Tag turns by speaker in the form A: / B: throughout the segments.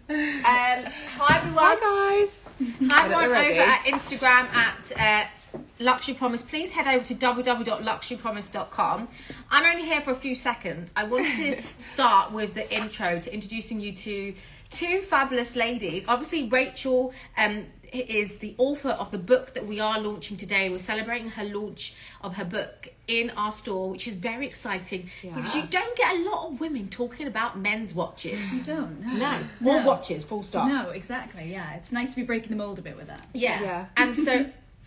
A: Hi everyone.
B: Hi guys.
A: Hi everyone over at Instagram at Luxury Promise. Please head over to www.luxurypromise.com. I'm only here for a few seconds. I wanted to start with the intro to introducing you to two fabulous ladies. Obviously, Rachel is the author of the book that we are launching today. We're celebrating her launch of her book in our store, which is very exciting because you don't get a lot of women talking about men's watches.
C: You don't,
A: Or watches, full stop.
C: No, exactly, yeah. It's nice to be breaking the mold a bit with that.
A: Yeah. And so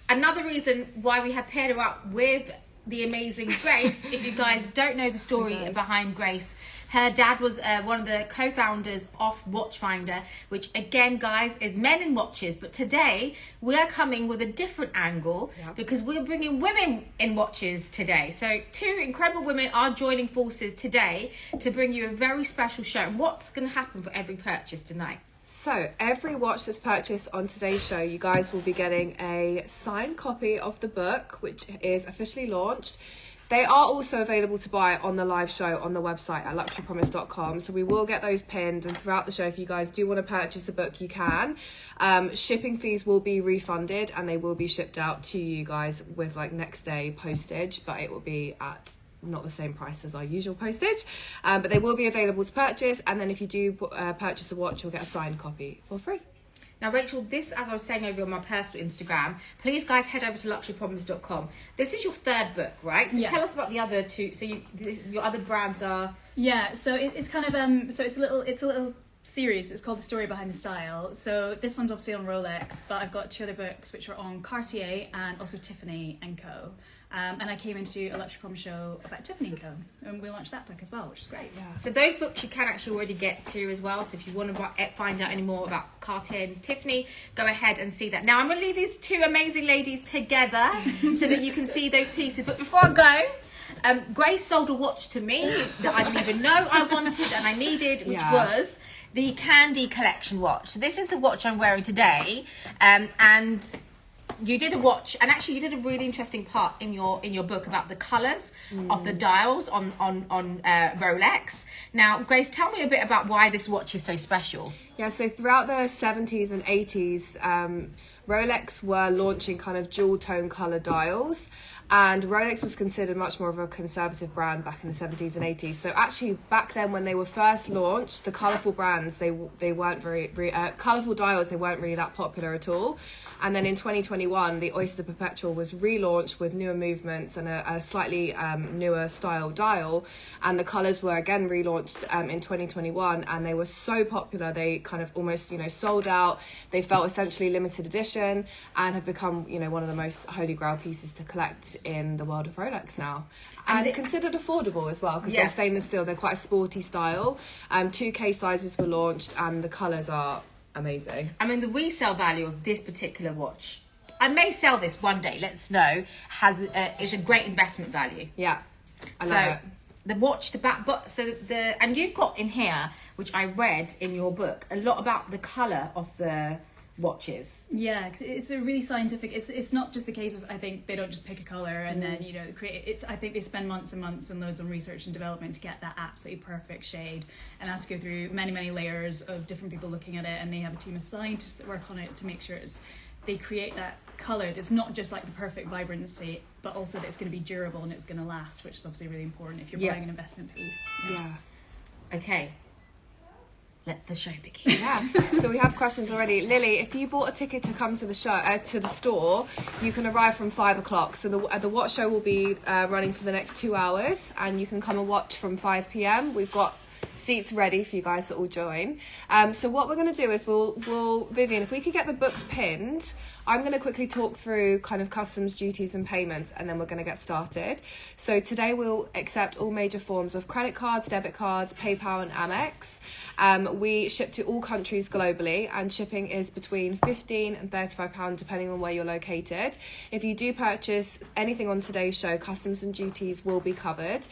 A: another reason why we have paired her up with the amazing Grace, if you guys don't know the story behind Grace, her dad was one of the co-founders of Watchfinder, which again, guys, is men in watches. But today we are coming with a different angle because we're bringing women in watches today. So two incredible women are joining forces today to bring you a very special show. And what's going to happen for every purchase tonight?
B: So every watch that's purchased on today's show, you guys will be getting a signed copy of the book, which is officially launched. They are also available to buy on the live show on the website at luxurypromise.com. So we will get those pinned, and throughout the show, if you guys do want to purchase the book, you can. Shipping fees will be refunded and they will be shipped out to you guys with like next day postage, but it will be at not the same price as our usual postage, but they will be available to purchase. And then if you do purchase a watch, you'll get a signed copy for free.
A: Now, Rachel, this, as I was saying over on my personal Instagram, please, guys, head over to luxurypromise.com. This is your third book, right? So tell us about the other two. So your other brands are...
C: Yeah, so it's kind of, so it's a little series. It's called The Story Behind the Style. So this one's obviously on Rolex, but I've got two other books which are on Cartier and also Tiffany & Co. And I came into a Luxury Promise show about Tiffany & Co. And we launched that book as well, which is great.
A: Yeah. So those books you can actually already get to as well. So if you want to find out any more about Cartier and Tiffany, go ahead and see that. Now, I'm going to leave these two amazing ladies together so that you can see those pieces. But before I go, Grace sold a watch to me that I didn't even know I wanted and I needed, which was the Candy Collection watch. So this is the watch I'm wearing today, and you did a watch, and actually you did a really interesting part in your book about the colours of the dials on Rolex. Now, Grace, tell me a bit about why this watch is so special.
B: Yeah, so throughout the 70s and 80s, Rolex were launching kind of dual tone colour dials, and Rolex was considered much more of a conservative brand back in the 70s and 80s. So actually back then when they were first launched, the colourful brands, they weren't very colourful dials, they weren't really that popular at all. And then in 2021, the Oyster Perpetual was relaunched with newer movements and a slightly newer style dial. And the colours were again relaunched in 2021, and they were so popular, they kind of almost, sold out. They felt essentially limited edition and have become, one of the most holy grail pieces to collect in the world of Rolex now. And considered affordable as well, because they're stainless steel, they're quite a sporty style. 2K sizes were launched and the colours are amazing.
A: I mean, the resale value of this particular watch, I may sell this one day, let's know, is a great investment value.
B: Yeah, I love it.
A: The watch, the back, and you've got in here, which I read in your book, a lot about the colour of the watches.
C: Yeah, cause it's a really scientific. It's not just the case of, I think they don't just pick a color and then create. It's, I think they spend months and months and loads on research and development to get that absolutely perfect shade, and has to go through many layers of different people looking at it, and they have a team of scientists that work on it to make sure they create that color that's not just like the perfect vibrancy, but also that it's going to be durable and it's going to last, which is obviously really important if you're buying an investment piece.
B: Yeah.
A: Okay. Let the show begin.
B: Yeah. So we have questions already. Lily, if you bought a ticket to come to the show, to the store, you can arrive from 5 o'clock. So the watch show will be running for the next 2 hours, and you can come and watch from 5 p.m. We've got seats ready for you guys to all join. So what we're going to do is we'll Vivian, if we could get the books pinned, I'm going to quickly talk through kind of customs duties and payments, and then we're going to get started. So today we'll accept all major forms of credit cards, debit cards, PayPal and Amex. We ship to all countries globally, and shipping is between £15 and £35 depending on where you're located. If you do purchase anything on today's show, customs and duties will be covered,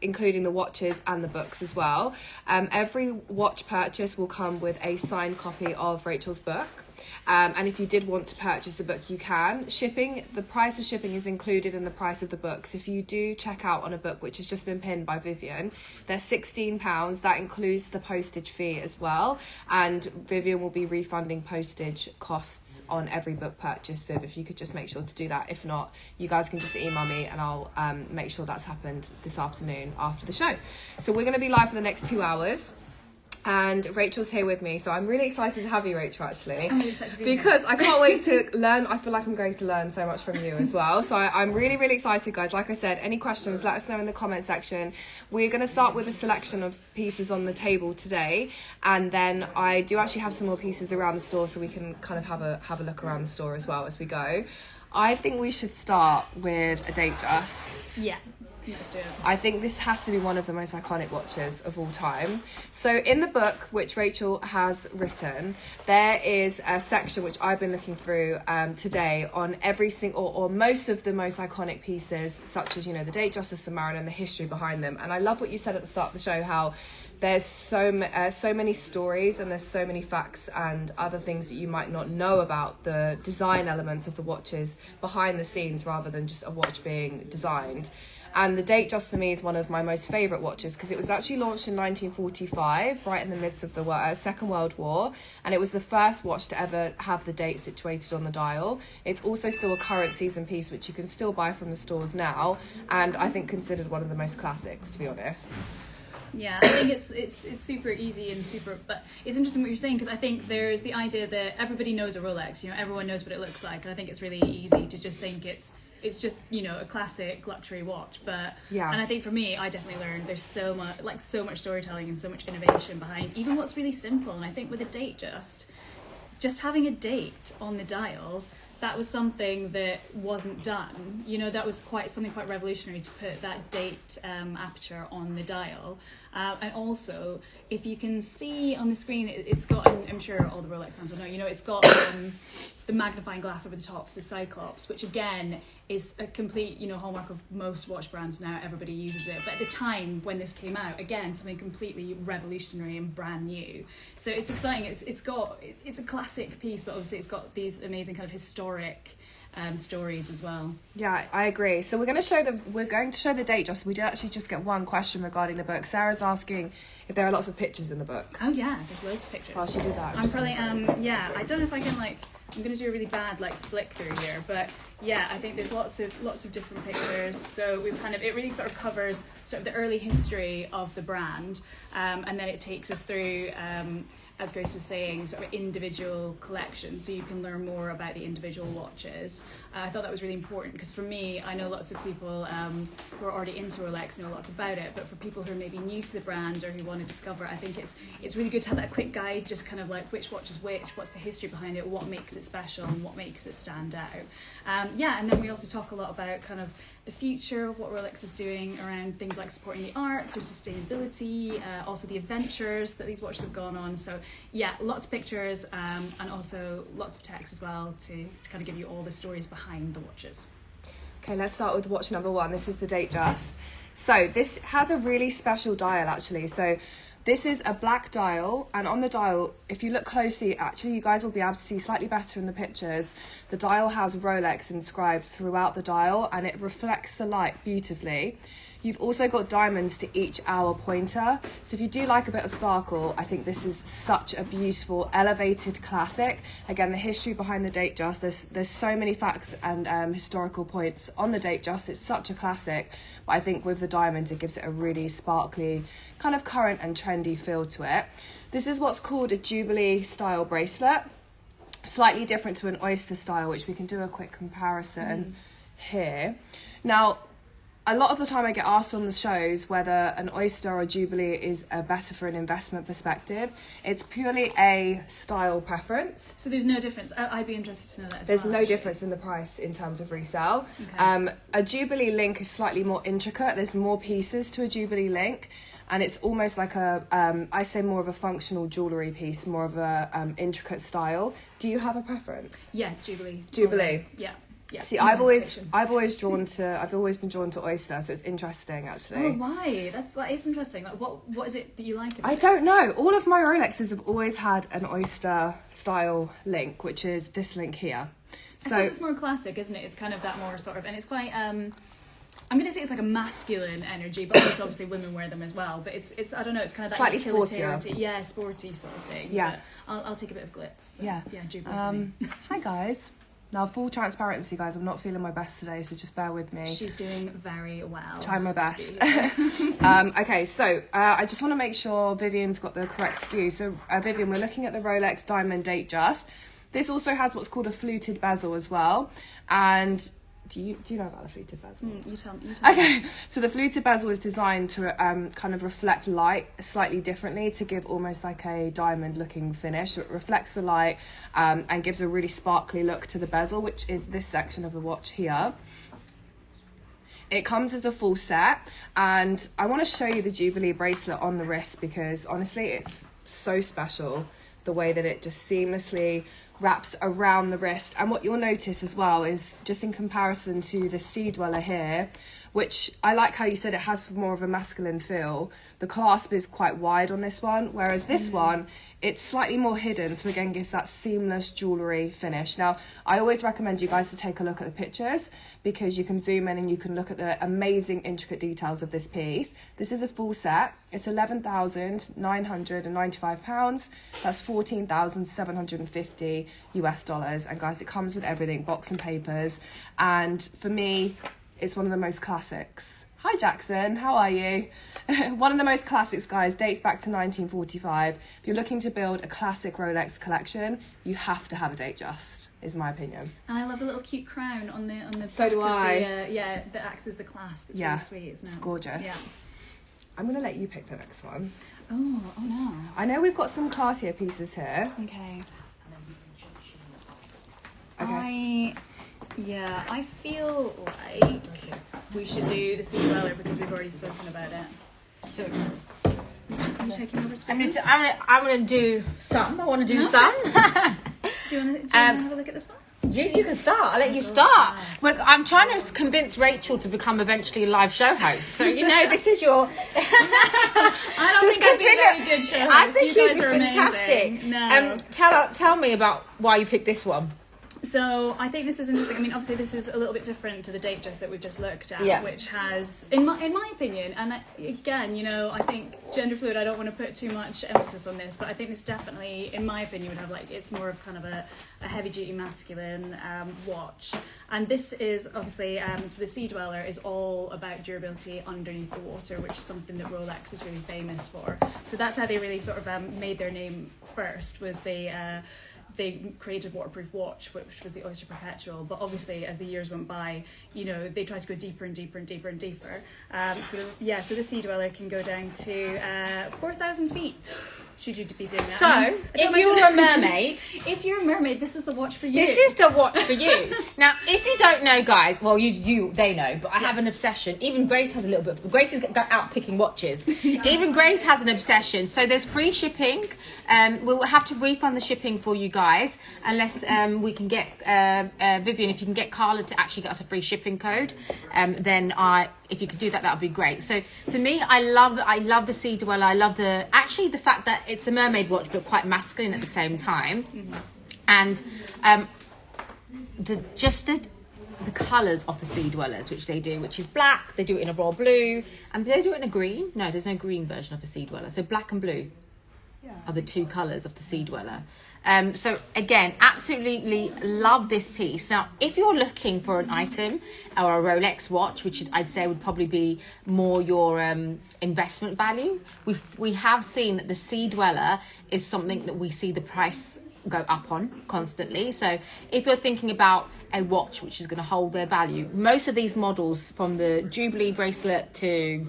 B: including the watches and the books as well. Every watch purchase will come with a signed copy of Rachel's book. And if you did want to purchase a book, you can. The price of shipping is included in the price of the books. If you do check out on a book which has just been pinned by Vivian, they're £16. That includes the postage fee as well. And Vivian will be refunding postage costs on every book purchase. Viv, if you could just make sure to do that. If not, you guys can just email me and I'll make sure that's happened this afternoon after the show. So we're going to be live for the next 2 hours. And Rachel's here with me, so I'm really excited to have you, Rachel, actually.
C: I'm really excited to be
B: because I can't wait to learn. I feel like I'm going to learn so much from you as well. So I'm really, really excited, guys. Like I said, any questions, let us know in the comment section. We're going to start with a selection of pieces on the table today, and then I do actually have some more pieces around the store, so we can kind of have a look around the store as well as we go. I think we should start with a Datejust.
C: Yeah. Let's do it.
B: I think this has to be one of the most iconic watches of all time. So in the book, which Rachel has written, there is a section which I've been looking through today on every single or most of the most iconic pieces, such as, you know, the Datejust, the Submariner, and the history behind them. And I love what you said at the start of the show, how there's so many stories and there's so many facts and other things that you might not know about the design elements of the watches behind the scenes, rather than just a watch being designed. And the Datejust for me is one of my most favourite watches, because it was actually launched in 1945, right in the midst of the Second World War, and it was the first watch to ever have the date situated on the dial. It's also still a current season piece, which you can still buy from the stores now, and I think considered one of the most classics, to be honest.
C: Yeah, I think it's super easy and super, but it's interesting what you're saying, because I think there's the idea that everybody knows a Rolex, you know, everyone knows what it looks like, and I think it's really easy to just think it's just, you know, a classic luxury watch. But
B: yeah,
C: and I think for me, I definitely learned there's so much storytelling and so much innovation behind even what's really simple. And I think with a Datejust, just having a date on the dial, that was something that wasn't done. You know, that was something quite revolutionary, to put that date aperture on the dial. And also, if you can see on the screen, it's got, I'm sure all the Rolex fans will know, you know, it's got the magnifying glass over the top for the Cyclops, which again is a complete, you know, hallmark of most watch brands now. Everybody uses it. But at the time when this came out, again, something completely revolutionary and brand new. So it's exciting. It's a classic piece, but obviously it's got these amazing kind of historic stories as well.
B: Yeah, I agree. So we're going to show the Datejust. We did actually just get one question regarding the book. Sarah's asking if there are lots of pictures in the book.
C: Oh yeah, there's loads of pictures.
B: While she do that,
C: I'm probably I don't know if I can I'm going to do a really bad flick through here, but yeah, I think there's lots of different pictures. So we've it really sort of covers sort of the early history of the brand, and then it takes us through, as Grace was saying, sort of individual collections, so you can learn more about the individual watches. I thought that was really important, because for me, I know lots of people who are already into Rolex know lots about it, but for people who are maybe new to the brand or who want to discover, I think it's really good to have that quick guide, just kind of like which watch is which, what's the history behind it, what makes it special and what makes it stand out. And then we also talk a lot about kind of the future of what Rolex is doing around things like supporting the arts or sustainability, also the adventures that these watches have gone on. So yeah, lots of pictures, and also lots of text as well to kind of give you all the stories behind the watches.
B: Okay, let's start with watch number 1. This is the Datejust. So this has a really special dial, actually. So this is a black dial, and on the dial, if you look closely, actually you guys will be able to see slightly better in the pictures. The dial has Rolex inscribed throughout the dial, and it reflects the light beautifully. You've also got diamonds to each hour pointer. So if you do like a bit of sparkle, I think this is such a beautiful, elevated classic. Again, the history behind the Datejust, there's so many facts and historical points on the Datejust. It's such a classic, but I think with the diamonds, it gives it a really sparkly, kind of current and trendy feel to it. This is what's called a Jubilee style bracelet. Slightly different to an Oyster style, which we can do a quick comparison here. Now, a lot of the time I get asked on the shows whether an Oyster or Jubilee is better for an investment perspective. It's purely a style preference.
C: So there's no difference. I'd be interested to know that as
B: There's
C: well.
B: no difference in the price in terms of resale.
C: Okay.
B: A Jubilee link is slightly more intricate. There's more pieces to a Jubilee link, and it's almost like I say more of a functional jewellery piece, more of a intricate style. Do you have a preference?
C: Yeah, Jubilee.
B: Jubilee.
C: Yeah. Yeah.
B: See,
C: no
B: I've
C: hesitation.
B: always been drawn to oyster, so it's interesting actually.
C: Oh, why? That is interesting. Like, what is it that you like about
B: I
C: it?
B: don't know. All of my Rolexes have always had an oyster style link, which is this link here.
C: I suppose it's more classic, isn't it? It's kind of that more sort of, and it's quite. I'm going to say it's like a masculine energy, but also obviously women wear them as well. But it's I don't know. It's kind of that
B: Slightly
C: utilitarian, yeah, sporty sort of thing.
B: Yeah.
C: But I'll take a bit of glitz. So,
B: Yeah.
C: Yeah. Jubilee for me.
B: Hi guys. Now, full transparency, guys. I'm not feeling my best today, so just bear with me.
C: She's doing very well.
B: Trying my
C: to
B: best.
C: be.
B: Okay, so I just want to make sure Vivian's got the correct SKU. So Vivian, we're looking at the Rolex Diamond Datejust. This also has what's called a fluted bezel as well. And do you know about the fluted bezel?
C: You tell me.
B: Okay, so the fluted bezel is designed to kind of reflect light slightly differently to give almost like a diamond looking finish. So it reflects the light and gives a really sparkly look to the bezel, which is this section of the watch here. It comes as a full set, and I want to show you the Jubilee bracelet on the wrist because honestly it's so special the way that it just seamlessly wraps around the wrist. And what you'll notice as well is just in comparison to the Sea Dweller here, which I like how you said it has more of a masculine feel, the clasp is quite wide on this one, whereas this one, it's slightly more hidden, so again gives that seamless jewellery finish. Now, I always recommend you guys to take a look at the pictures because you can zoom in and you can look at the amazing intricate details of this piece. This is a full set. It's £11,995. That's $14,750 US. And guys, it comes with everything, box and papers. And for me, it's one of the most classics. Hi Jackson, how are you? One of the most classics, guys, dates back to 1945. If you're looking to build a classic Rolex collection, you have to have a Datejust, is my opinion.
C: And I love the little cute crown on the
B: So
C: back
B: do
C: of
B: I.
C: that acts as the clasp. It's really sweet, isn't it?
B: It's gorgeous.
C: Yeah.
B: I'm going to let you pick the next one.
C: Oh no.
B: I know we've got some Cartier pieces here.
C: Okay.
B: Okay.
C: I feel like we should do the Sea Dweller because we've already spoken about it.
A: So
C: Are you taking over screen?
A: I'm gonna do some. I want to do some.
C: Do you want to have a look at this one?
A: You can start. I'll let you start. Look, I'm trying to convince Rachel to become eventually a live show host. So this is your.
C: I don't think I'd be a very good show host.
A: I think
C: you
A: you'd
C: guys
A: be
C: are
A: fantastic.
C: amazing. No.
A: Tell me about why you picked this one.
C: So I think this is interesting. I mean, obviously this is a little bit different to the Datejust that we've just looked at,
A: Yeah.
C: which has, in my opinion, and again, I think gender fluid. I don't want to put too much emphasis on this, but I think this definitely, in my opinion, would have it's more of kind of a heavy duty masculine watch. And this is obviously so the Sea Dweller is all about durability underneath the water, which is something that Rolex is really famous for. So that's how they really sort of made their name first. Was they created waterproof watch, which was the Oyster Perpetual. But obviously, as the years went by, they tried to go deeper and deeper and deeper and deeper. So the Sea Dweller can go down to 4,000 feet. Should you be doing that?
A: So, if you were a mermaid,
C: if you're a mermaid, this is the watch for you.
A: this is the watch for you. Now, if you don't know, guys, well, they know, but I have an obsession. Even Grace has a little bit. Grace is out picking watches. Even Grace has an obsession. So there's free shipping. We'll have to refund the shipping for you guys, unless we can get Vivian. If you can get Carla to actually get us a free shipping code, then if you could do that, that would be great. So for me, I love the Sea Dweller. I love the fact that it's a mermaid watch but quite masculine at the same time. Mm-hmm. And the colours of the Sea Dwellers, which they do, which is black, they do it in a royal blue, and do they do it in a green? No, there's no green version of the Sea Dweller. So black and blue are the two colours of the Sea Dweller. So again, absolutely love this piece. Now, if you're looking for an item or a Rolex watch, which I'd say would probably be more your investment value, we have seen that the Sea Dweller is something that we see the price go up on constantly. So if you're thinking about a watch which is going to hold their value, most of these models, from the Jubilee bracelet to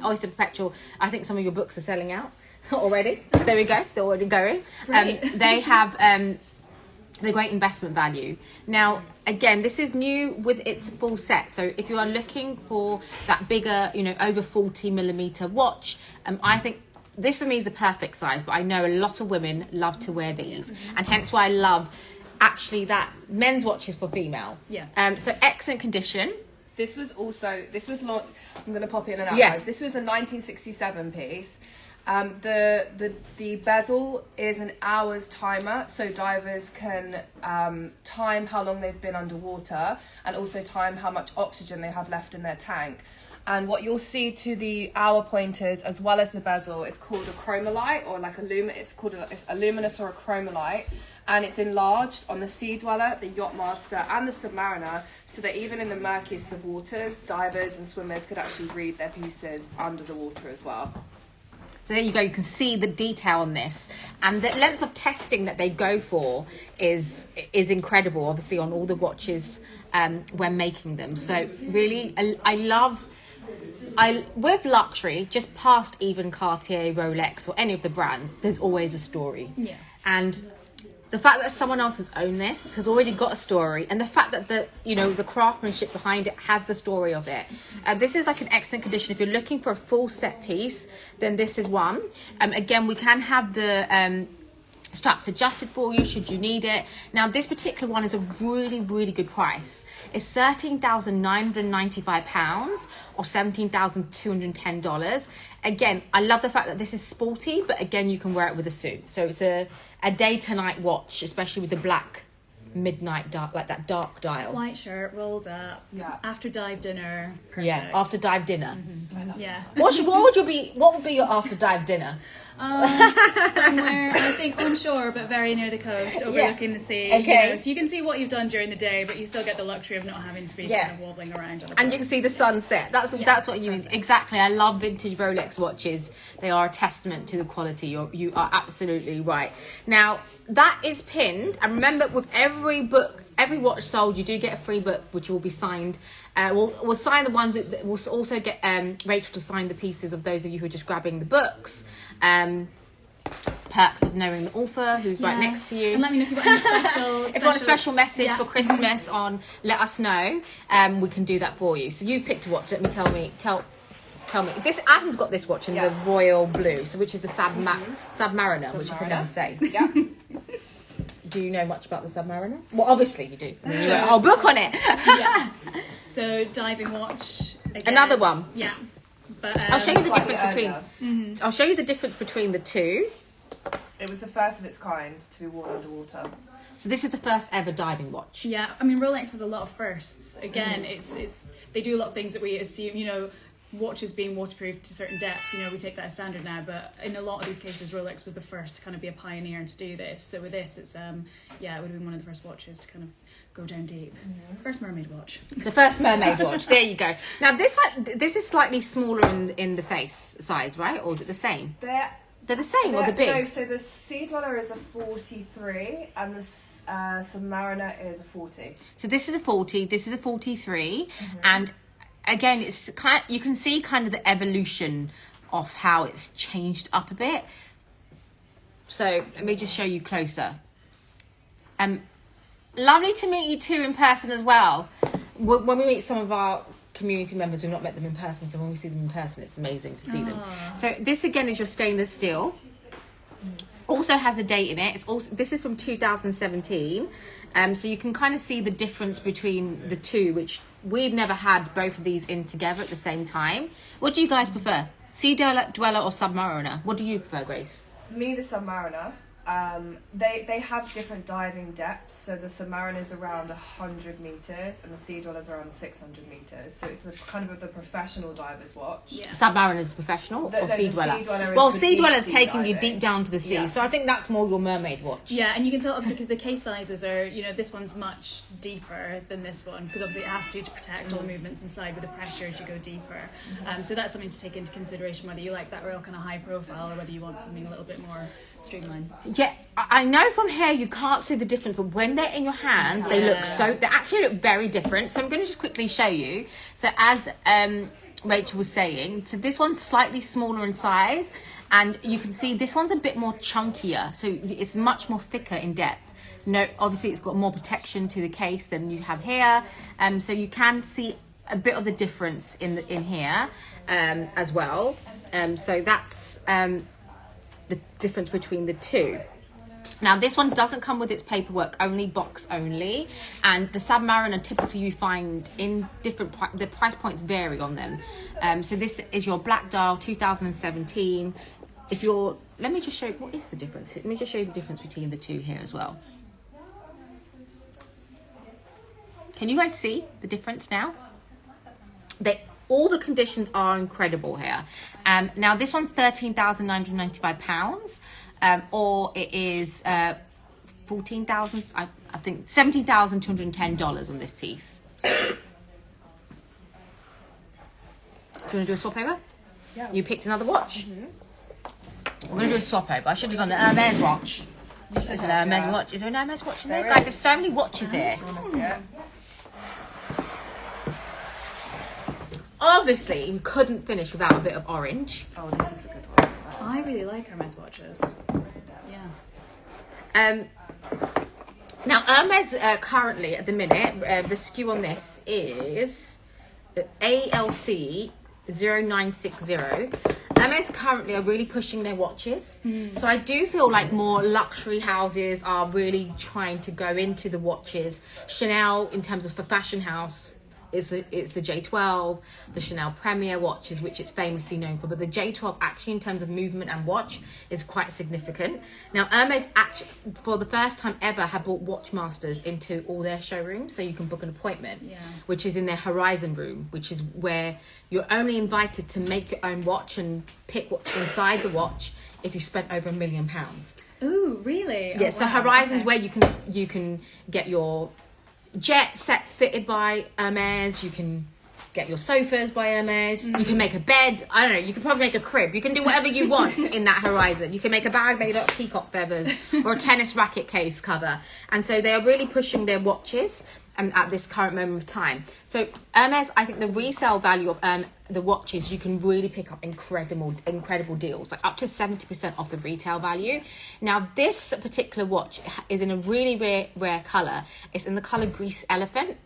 A: Oyster Perpetual, I think some of your books are selling out already. There we go, they're already going. They have the great investment value. Now, again, this is new with its full set. So if you are looking for that bigger, over 40mm watch, I think this for me is the perfect size, but I know a lot of women love to wear these, and hence why I love actually that men's watches for female.
C: Yeah.
A: So excellent condition.
B: This was launched. I'm going to pop it in and out,
A: Yeah.
B: guys. This was a 1967 piece. The bezel is an hour's timer, so divers can time how long they've been underwater and also time how much oxygen they have left in their tank. And what you'll see to the hour pointers as well as the bezel is called a chromolite, or like it's a luminous or a chromolite, and it's enlarged on the Sea Dweller, the Yachtmaster and the Submariner, so that even in the murkiest of waters, divers and swimmers could actually read their pieces under the water as well.
A: So there you go, you can see the detail on this. And the length of testing that they go for is incredible, obviously, on all the watches when making them. So really, with luxury, just past even Cartier, Rolex, or any of the brands, there's always a story.
C: Yeah.
A: And the fact that someone else has owned this, has already got a story, and the fact that the craftsmanship behind it has the story of it. This is like an excellent condition. If you're looking for a full set piece, then this is one. Again, we can have the straps adjusted for you should you need it. Now, this particular one is a really, really good price. It's £13,995 or $17,210. Again, I love the fact that this is sporty, but again, you can wear it with a suit. So it's a day to night watch, especially with the black midnight dark, like that dark dial.
C: White shirt, rolled up.
B: Yeah.
C: After dive dinner. Perfect.
A: Yeah, after dive dinner.
C: Yeah.
A: What would be your after dive dinner?
C: Somewhere, I think, on shore, but very near the coast, overlooking the sea.
A: Okay.
C: You know, so you can see what you've done during the day, but you still get the luxury of not having to be kind of wobbling around.
A: And you can see the sunset. That's what you
C: perfect.
A: exactly. I love vintage Rolex watches. They are a testament to the quality. You are absolutely right. Now that is pinned, and remember, with every watch sold, you do get a free book, which will be signed. We'll sign the ones that we'll also get Rachel to sign the pieces of those of you who are just grabbing the books. Perks of knowing the author who's right next to you.
C: And let me know if you've got any special.
A: If you want a special message for Christmas let us know. We can do that for you. So you picked a watch. Tell me. This Adam's got this watch in the royal blue, so which is the Submariner, which I can never say.
B: Yeah.
A: Do you know much about the Submariner? Well, obviously you do. I mean, you wrote a whole book on it.
C: Yeah. So diving watch. Again.
A: Another one.
C: Yeah. But
A: I'll show you the
B: Slightly
A: difference
B: earlier.
A: between. I'll show you the difference between the two.
B: It was the first of its kind to be worn underwater.
A: So this is the first ever diving watch.
C: Yeah, I mean Rolex has a lot of firsts. Again, it's they do a lot of things that we assume, watches being waterproof to certain depths, we take that as standard now, but in a lot of these cases Rolex was the first to kind of be a pioneer and to do this. So with this, it's it would have been one of the first watches to kind of go down deep. First mermaid watch.
A: The first mermaid watch. There you go. Now this is slightly smaller in the face size, right? Or is it the same? They're the same, or the big?
B: No, so the Sea Dweller is a 43 and the Submariner is a 40.
A: So this is a 40, this is a 43, and again, it's you can see kind of the evolution of how it's changed up a bit. So let me just show you closer. Lovely to meet you two in person as well. When we meet some of our community members, we've not met them in person, so when we see them in person, it's amazing to see them. So this again is your stainless steel. Also has a date in it. This is from 2017, so you can kind of see the difference between the two, which we've never had both of these in together at the same time. What do you guys prefer, Sea Dweller or Submariner? What do you prefer, Grace?
B: Me, the Submariner. They have different diving depths, so the Submariner's around 100 metres and the Sea Dweller's around 600 metres, so it's the kind of the professional diver's watch.
A: Yeah. Submariner's professional or Sea Dweller?
B: Sea Dweller
A: Well,
B: is
A: Sea Dweller's
B: deep
A: taking you
B: diving.
A: deep down to the sea, so I think that's more your mermaid watch.
C: Yeah, and you can tell obviously because the case sizes are, this one's much deeper than this one, because obviously it has to protect all the movements inside with the pressure as you go deeper. So that's something to take into consideration, whether you like that real kind of high profile or whether you want something a little bit more streamlined.
A: Yeah, I know from here you can't see the difference, but when they're in your hands, they actually look very different. So I'm going to just quickly show you. So as Rachel was saying, so this one's slightly smaller in size, and you can see this one's a bit more chunkier, so it's much more thicker in depth. No, obviously it's got more protection to the case than you have here, so you can see a bit of the difference in here as well. So that's the difference between the two. Now this one doesn't come with its paperwork, only box only, and the Submariner typically you find in different the price points vary on them. So this is your black dial 2017. If you're, let me just show you what is the difference. Let me just show you the difference between the two here as well. Can you guys see the difference now? All the conditions are incredible here. Now this one's £13,995. Or it is 14,000, I think $17,210 on this piece. Do you want to do a swap over?
B: Yeah.
A: You picked another watch? We're going to do a swap over. I should have done the Hermes watch. Is there an Hermes watch? Is there an Hermes watch in there? Guys, there's so many watches here.
B: You want to see it?
A: Obviously, we couldn't finish without a bit of orange.
B: Oh, this is a good one as well.
C: I really like Hermes watches.
A: Now Hermes currently at the minute, the SKU on this is ALC 0960. Hermes currently are really pushing their watches. So I do feel like more luxury houses are really trying to go into the watches. Chanel, in terms of for fashion house, it's the J12, the Chanel Premier watches, which it's famously known for. But the J12 actually, in terms of movement and watch, is quite significant. Now, Hermes actually, for the first time ever, have brought Watchmasters into all their showrooms, so you can book an appointment, which is in their Horizon room, which is where you're only invited to make your own watch and pick what's inside the watch if you spent over £1 million.
C: Ooh, really?
A: Yeah, so Horizon's where you can get your jet set fitted by Hermes. You can get your sofas by Hermes. You can make a bed. I don't know. You can probably make a crib. You can do whatever you want in that Horizon. You can make a bag made up of peacock feathers or a tennis racket case cover. And so they are really pushing their watches at this current moment of time. So Hermes, I think the resale value of the watches, you can really pick up incredible deals, like up to 70% off the retail value. Now this particular watch is in a really rare colour. It's in the colour Grease Elephant.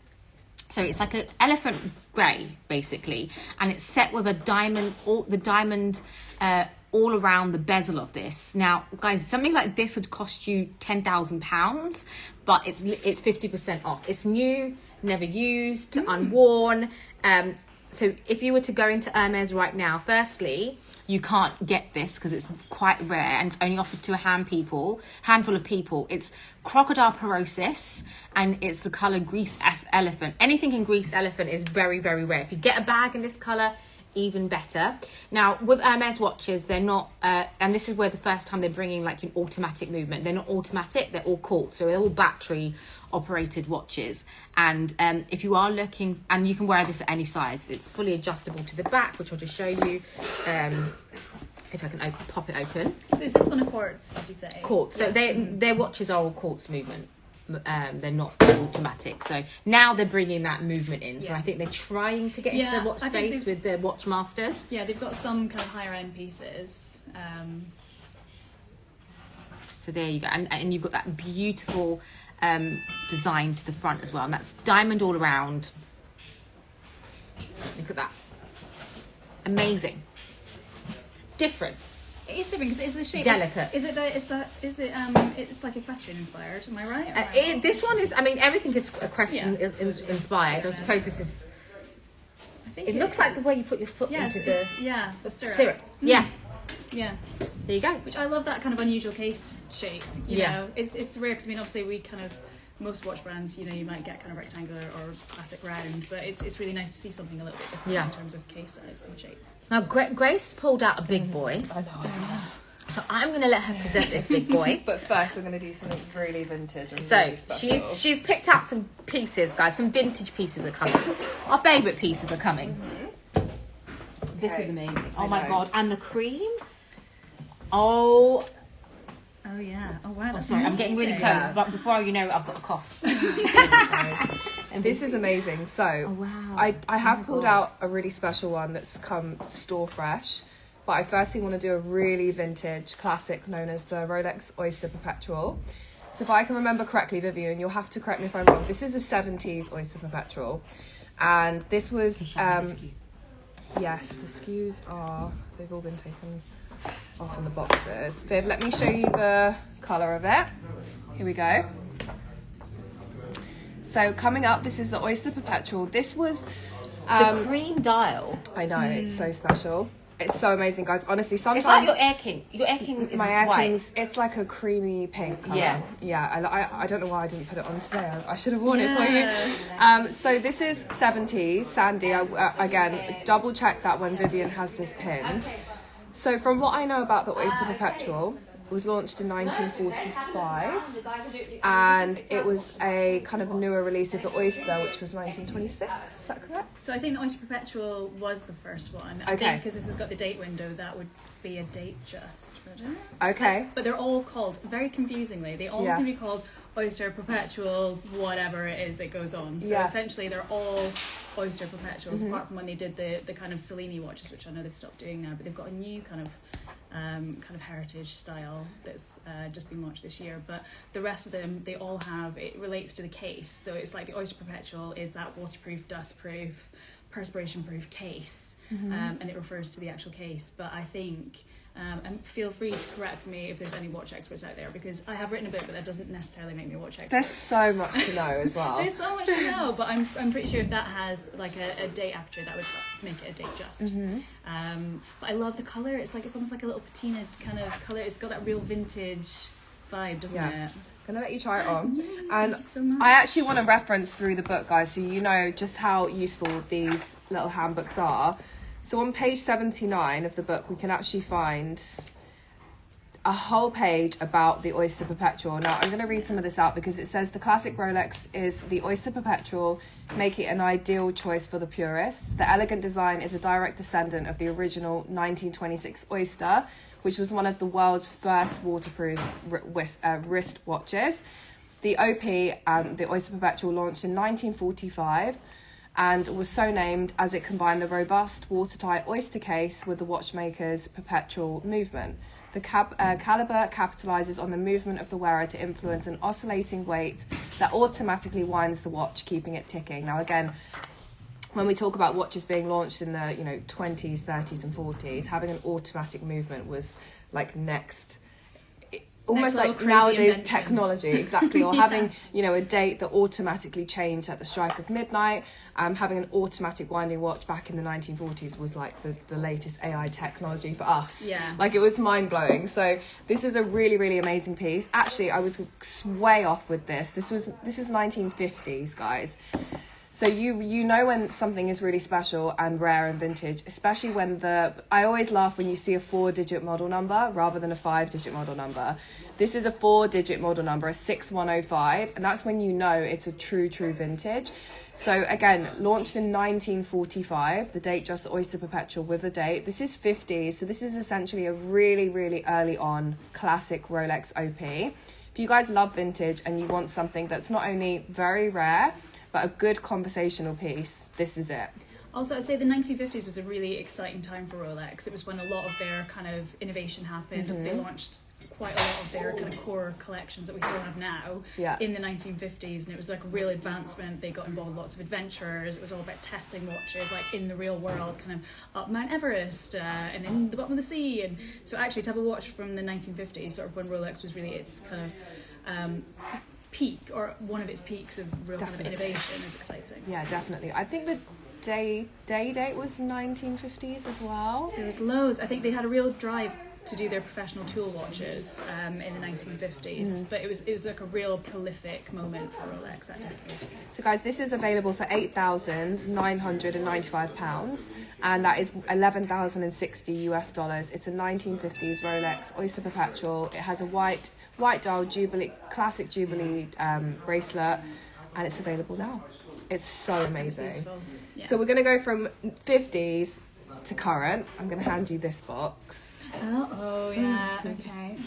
A: So it's like an elephant grey, basically, and it's set with a diamond, all around the bezel of this. Now, guys, something like this would cost you £10,000, but it's 50% off. It's new, never used, unworn. So if you were to go into Hermes right now, firstly, you can't get this because it's quite rare and it's only offered to a handful of people. It's crocodile porosis and it's the colour Grease Elephant. Anything in Grease Elephant is very rare. If you get a bag in this colour, even better. Now with Hermes watches, they're not and this is where the first time they're bringing like an automatic movement. They're not automatic, they're all quartz, so they're all battery operated watches. And if you are looking, and you can wear this at any size, it's fully adjustable to the back, which I'll just show you if I can pop it open.
C: So is this one a quartz, did you say?
A: Quartz. So their watches are all quartz movement. They're not automatic, so now they're bringing that movement in. So I think they're trying to get into the watch space with their Watchmasters.
C: Yeah, they've got some kind of higher end pieces.
A: So there you go, and you've got that beautiful design to the front as well, and that's diamond all around. Look at that, amazing, different.
C: It is different because it's the shape.
A: Delicate.
C: It's like equestrian inspired. Am I right?
A: This one is. I mean, everything is equestrian inspired.
C: Yeah.
A: I suppose this is.
C: I think
A: It looks like the way you put your foot into the
C: stirrup.
A: syrup. Yeah.
C: Yeah.
A: There you go.
C: Which I love that kind of unusual case shape. You
A: Yeah.
C: know, it's rare because I mean, obviously we kind of most watch brands, you know, you might get kind of rectangular or classic round, but it's really nice to see something a little bit different in terms of case size and shape.
A: Now Grace pulled out a big boy.
B: I know.
A: So I'm going to let her present this big boy.
B: But first, we're going to do something really vintage and
A: So
B: really special.
A: she's picked out some pieces, guys. Some vintage pieces are coming. Our favourite pieces are coming. This is amazing. Oh my god! And the cream. Oh,
C: Oh yeah. Oh wow. That's
A: sorry. I'm getting really
C: amazing.
A: close, but before you know it, I've got a cough.
B: And this is amazing. So
A: wow.
B: I have pulled out a really special one that's come store fresh. But I firstly want to do a really vintage classic known as the Rolex Oyster Perpetual. So if I can remember correctly, Vivian, you'll have to correct me if I'm wrong. This is a 70s Oyster Perpetual. And this was, yes, the SKUs they've all been taken off in the boxes. Viv, let me show you the colour of it. Here we go. So coming up, this is the Oyster Perpetual. This was...
A: the cream dial.
B: I know, it's so special. It's so amazing, guys. Honestly, sometimes...
A: It's like your Air King. Your Air King is
B: my Air
A: white.
B: King's, it's like a creamy pink colour.
A: Yeah.
B: Yeah, I don't know why I didn't put it on today. I should have worn it for you. So this is 70s, Sandy. Again, double check that when Vivienne has this pinned. So from what I know about the Oyster Perpetual, it was launched in 1945, and it was a kind of newer release of the Oyster, which was 1926. Is that correct?
C: So I think the Oyster Perpetual was the first one. I
B: Okay.
C: think because this has got the date window, that would be a date just, would it?
B: Okay.
C: But they're all called, very confusingly, they all
B: Yeah.
C: seem to be called Oyster Perpetual, whatever it is that goes on. So
B: Yeah.
C: essentially they're all Oyster Perpetuals, apart from when they did the kind of Cellini watches, which I know they've stopped doing now, but they've got a new kind of heritage style that's just been launched this year. But the rest of them, they all have, it relates to the case. So it's like the Oyster Perpetual is that waterproof, dustproof, perspiration proof case, and it refers to the actual case. But I think and feel free to correct me if there's any watch experts out there, because I have written a book, but that doesn't necessarily make me a watch expert.
B: There's so much to know as well.
C: There's so much to know, but I'm pretty sure if that has like a date after it, that would make it a date just. But I love the colour. It's almost like a little patina kind of colour. It's got that real vintage vibe, doesn't
B: Yeah.
C: it?
B: I'm gonna let you try it on.
C: Thank
B: And
C: you so much.
B: I actually want to reference through the book, guys, so you know just how useful these little handbooks are. So on page 79 of the book, we can actually find a whole page about the Oyster Perpetual. Now, I'm going to read some of this out because it says the classic Rolex is the Oyster Perpetual, making it an ideal choice for the purists. The elegant design is a direct descendant of the original 1926 Oyster, which was one of the world's first waterproof wrist watches. The OP, the Oyster Perpetual, launched in 1945 and was so named as it combined the robust watertight Oyster case with the watchmaker's perpetual movement. The caliber capitalizes on the movement of the wearer to influence an oscillating weight that automatically winds the watch, keeping it ticking. Now, again, when we talk about watches being launched in the 20s, 30s, and 40s, having an automatic movement was like almost
C: level
B: like
C: crazy
B: nowadays
C: invention.
B: technology, exactly. Or having a date that automatically changed at the strike of midnight. Having an automatic winding watch back in the 1940s was like the latest AI technology for us.
C: Yeah.
B: Like, it was mind blowing. So this is a really, really amazing piece. Actually, I was way off with this. This is 1950s, guys. So you know when something is really special and rare and vintage, especially when I always laugh when you see a 4-digit model number rather than a 5-digit model number. This is a 4-digit model number, a 6105, and that's when you know it's a true vintage. So again, launched in 1945, the date just the Oyster Perpetual with the date. This is 50s, so this is essentially a really, really early on classic Rolex OP. If you guys love vintage and you want something that's not only very rare, but a good conversational piece, this is it.
C: Also, I'd say the 1950s was a really exciting time for Rolex. It was when a lot of their kind of innovation happened. They launched quite a lot of their kind of core collections that we still have now in the 1950s, and it was like a real advancement. They got involved in lots of adventures. It was all about testing watches like in the real world, kind of up Mount Everest and in the bottom of the sea. And so actually to have a watch from the 1950s, sort of when Rolex was really its kind of peak, or one of its peaks of real kind of innovation, is exciting.
B: Yeah, definitely. I think the day date was 1950s as well.
C: There was loads. I think they had a real drive to do their professional tool watches in the 1950s, but it was like a real prolific moment for Rolex that decade.
B: So guys, this is available for £8,995, and that is $11,060 It's a 1950s Rolex Oyster Perpetual. It has a white dial classic Jubilee bracelet, and it's available now. It's so amazing.
C: Beautiful. Yeah.
B: So we're going to go from 50s to current. I'm going to hand you this box.
C: Oh yeah, okay.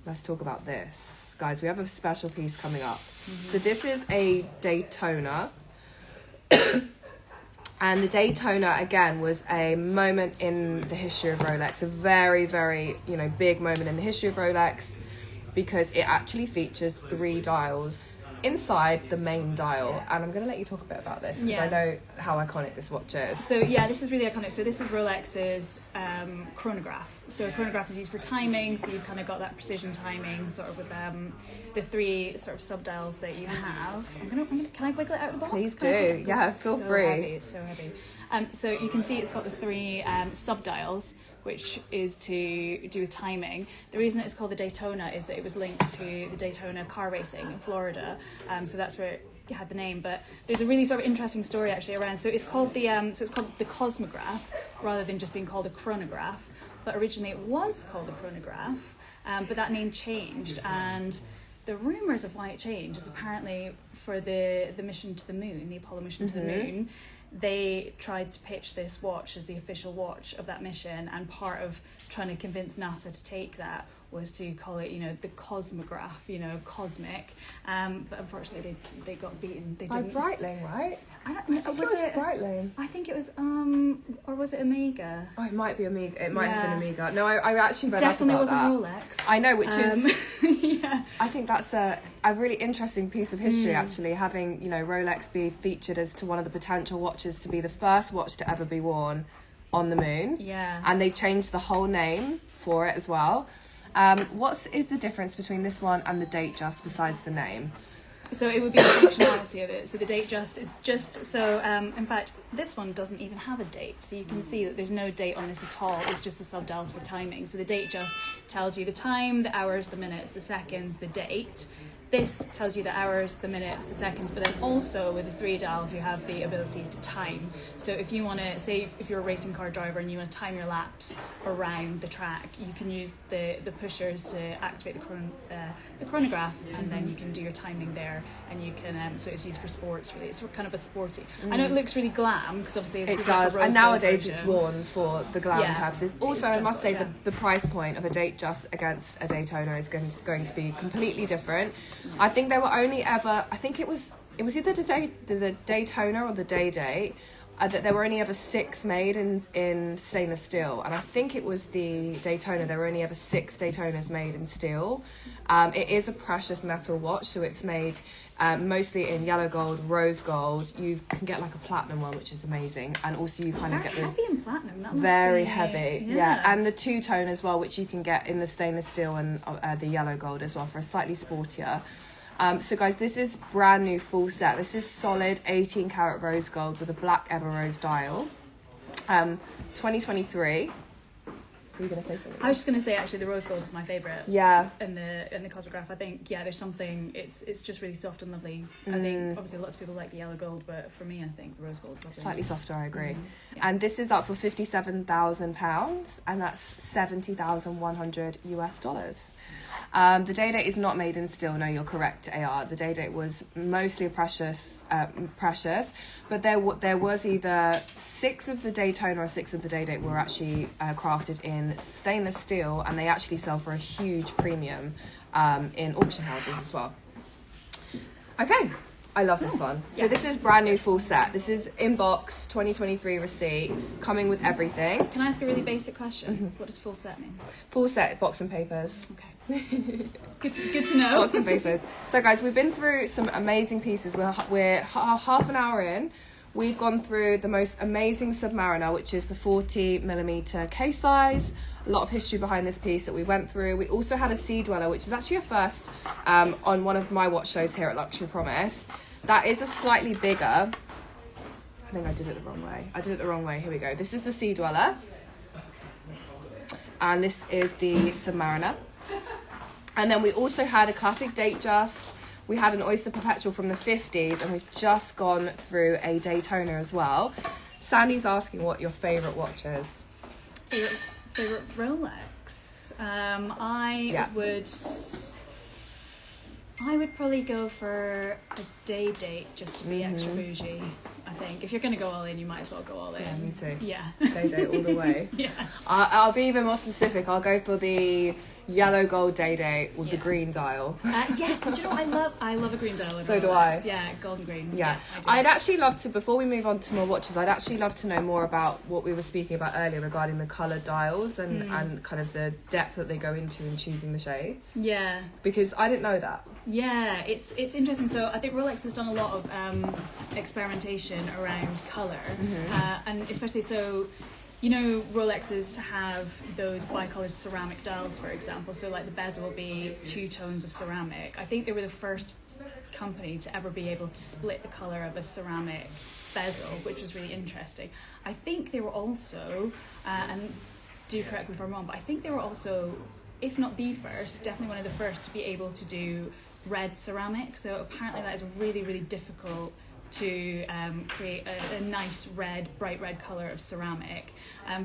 B: Let's talk about this. Guys, we have a special piece coming up. So this is a Daytona. And the Daytona, again, was a moment in the history of Rolex. A very, very, big moment in the history of Rolex, because it actually features 3 dials inside the main dial, and I'm going to let you talk a bit about this because I know how iconic this watch is.
C: So yeah, this is really iconic. So this is Rolex's chronograph. So a chronograph is used for timing, so you've kind of got that precision timing sort of with the 3 sort of sub-dials that you have. Can I wiggle it out of the box?
B: Please do. Yeah, feel free.
C: Heavy, it's so heavy. So you can see it's got the 3 sub-dials, which is to do with timing. The reason it's called the Daytona is that it was linked to the Daytona car racing in Florida. So that's where it had the name. But there's a really sort of interesting story actually around. So it's called the Cosmograph rather than just being called a chronograph. But originally it was called a chronograph, but that name changed. And the rumours of why it changed is apparently for the mission to the moon, the Apollo mission to the moon. They tried to pitch this watch as the official watch of that mission, and part of trying to convince NASA to take that was to call it, the Cosmograph, cosmic. But unfortunately, they got beaten. They didn't.
B: By Breitling, right?
C: I don't know.
B: Was it Breitling?
C: I think it was, or was it Omega?
B: Oh, it might be Omega. It might have been Omega. No, I actually read
C: Definitely
B: up about
C: wasn't
B: that.
C: Rolex.
B: I know, which is.
C: Yeah.
B: I think that's a really interesting piece of history, actually, having Rolex be featured as to one of the potential watches to be the first watch to ever be worn on the moon.
C: Yeah.
B: And they changed the whole name for it as well. What is the difference between this one and the Datejust besides the name?
C: So it would be the functionality of it. So the Datejust is just so. In fact, this one doesn't even have a date. So you can see that there's no date on this at all. It's just the sub-dials for timing. So the Datejust tells you the time, the hours, the minutes, the seconds, the date. This tells you the hours, the minutes, the seconds, but then also with the 3 dials you have the ability to time. So if you want to, say if you're a racing car driver and you want to time your laps around the track, you can use the pushers to activate the chronograph, and then you can do your timing there, and you can, so it's used for sports really. It's kind of a sporty. I know it looks really glam, because obviously this is like a rose
B: and nowadays
C: version.
B: it's worn for the glam purposes. Also, I must say the price point of a Datejust against a Daytona is going to be completely different. I think there were only ever, I think it was either the Daytona or the Day-Date, that there were only ever 6 made in stainless steel, and I think it was the Daytona, there were only ever 6 Daytonas made in steel. It is a precious metal watch, so it's made mostly in yellow gold, rose gold. You can get like a platinum one, which is amazing, and also you kind of get the
C: heavy in platinum. That must
B: very
C: be,
B: heavy, yeah, and the two-tone as well, which you can get in the stainless steel and the yellow gold as well for a slightly sportier. So guys, this is brand new full set. This is solid 18 karat rose gold with a black ever rose dial. 2023. Were you going to say something?
C: I was just going to say actually the rose gold is my favourite.
B: Yeah.
C: In the Cosmograph, I think there's something. It's just really soft and lovely. I think obviously lots of people like the yellow gold, but for me, I think the rose gold is lovely.
B: Slightly softer, I agree.
C: Yeah.
B: And this is up for £57,000, and that's $70,100 US. The Day-Date is not made in steel. No, you're correct, AR. The Day-Date was mostly precious, but there was either 6 of the Daytona or 6 of the Day-Date were actually crafted in stainless steel, and they actually sell for a huge premium in auction houses as well. Okay, I love this one. So this is brand new full set. This is inbox 2023 receipt, coming with everything.
C: Can I ask a really basic question? What does full set mean?
B: Full set, box and papers.
C: Okay. Good to know.
B: Box and papers. So guys, we've been through some amazing pieces. We're half an hour in. We've gone through the most amazing Submariner, which is the 40mm case size. A lot of history behind this piece that we went through. We also had a Sea Dweller, which is actually a first on one of my watch shows here at Luxury Promise. That is a slightly bigger. I think I did it the wrong way. Here we go. This is the Sea Dweller. And this is the Submariner. And then we also had a classic Datejust. We had an Oyster Perpetual from the 50s, and we've just gone through a Daytona as well. Sandy's asking what your favourite watch is.
C: Favorite Rolex? I would probably go for a Day-Date just to be extra bougie. I think if you're going to go all in, you might as well go all in.
B: Yeah, me too.
C: Yeah.
B: Day-Date all the way.
C: Yeah.
B: I'll be even more specific. I'll go for the yellow gold day with the
C: Yeah.
B: green dial.
C: Yes, but you know what? I love a green dial. in
B: So do
C: Rolex.
B: I.
C: Yeah, golden green.
B: Yeah,
C: I do.
B: I'd actually love to, before we move on to more watches, I'd actually love to know more about what we were speaking about earlier regarding the colour dials and kind of the depth that they go into in choosing the shades.
C: Yeah.
B: Because I didn't know that.
C: Yeah, it's interesting. So I think Rolex has done a lot of experimentation around color, and especially so. You know, Rolexes have those bicolored ceramic dials, for example. So like the bezel will be 2 tones of ceramic. I think they were the first company to ever be able to split the color of a ceramic bezel, which was really interesting. I think they were also, and do correct me if I'm wrong, but I think they were also, if not the first, definitely one of the first to be able to do red ceramic. So apparently that is really, really difficult to create a nice red, bright red colour of ceramic.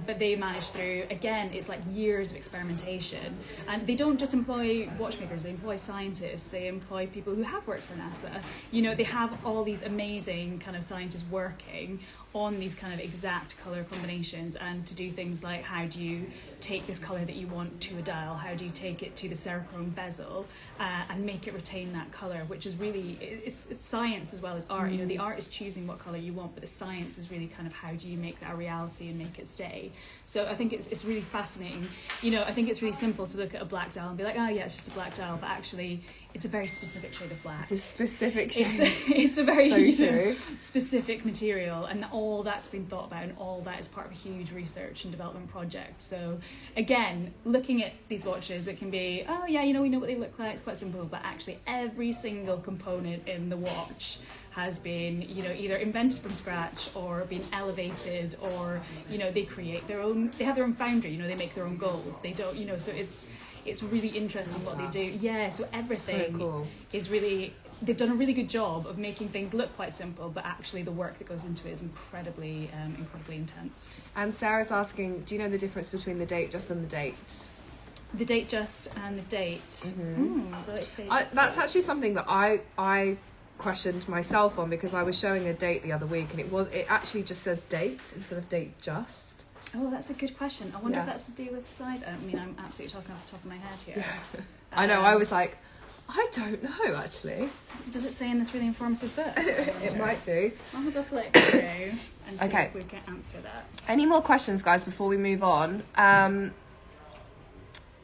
C: But they managed through, again, it's like years of experimentation. And they don't just employ watchmakers, they employ scientists, they employ people who have worked for NASA. You know, they have all these amazing kind of scientists working on these kind of exact colour combinations, and to do things like how do you take this colour that you want to a dial, how do you take it to the Cerachrome bezel and make it retain that colour, which is really, it's science as well as art. You know, the art is choosing what colour you want, but the science is really kind of how do you make that a reality and make it stay. So I think it's really fascinating. You know, I think it's really simple to look at a black dial and be like, oh yeah, it's just a black dial, but actually it's a very specific shade of black.
B: It's a specific shade.
C: It's a very
B: So true.
C: specific material, and all that's been thought about, and all that is part of a huge research and development project. So again, looking at these watches, it can be, oh yeah, you know, we know what they look like, it's quite simple, but actually every single component in the watch has been, you know, either invented from scratch or been elevated, or, you know, they create their own, they have their own foundry, you know, they make their own gold. They don't, you know, so it's really interesting what they do. Yeah, so everything
B: So cool.
C: is really, they've done a really good job of making things look quite simple, but actually the work that goes into it is incredibly intense.
B: And Sarah's asking, do you know the difference between the date just and the date?
C: The date just and the date. Well, let's see.
B: That's actually something that I questioned myself on, because I was showing a date the other week and it actually just says date instead of date just.
C: Oh, that's a good question. I wonder if
B: Yeah.
C: that's to do with size. I mean, I'm absolutely talking off the top of my head here.
B: I know, I was like, I don't know actually.
C: Does it say in this really informative book?
B: It might do.
C: I'll have a flick through and see
B: Okay.
C: if we can answer that.
B: Any more questions, guys, before we move on?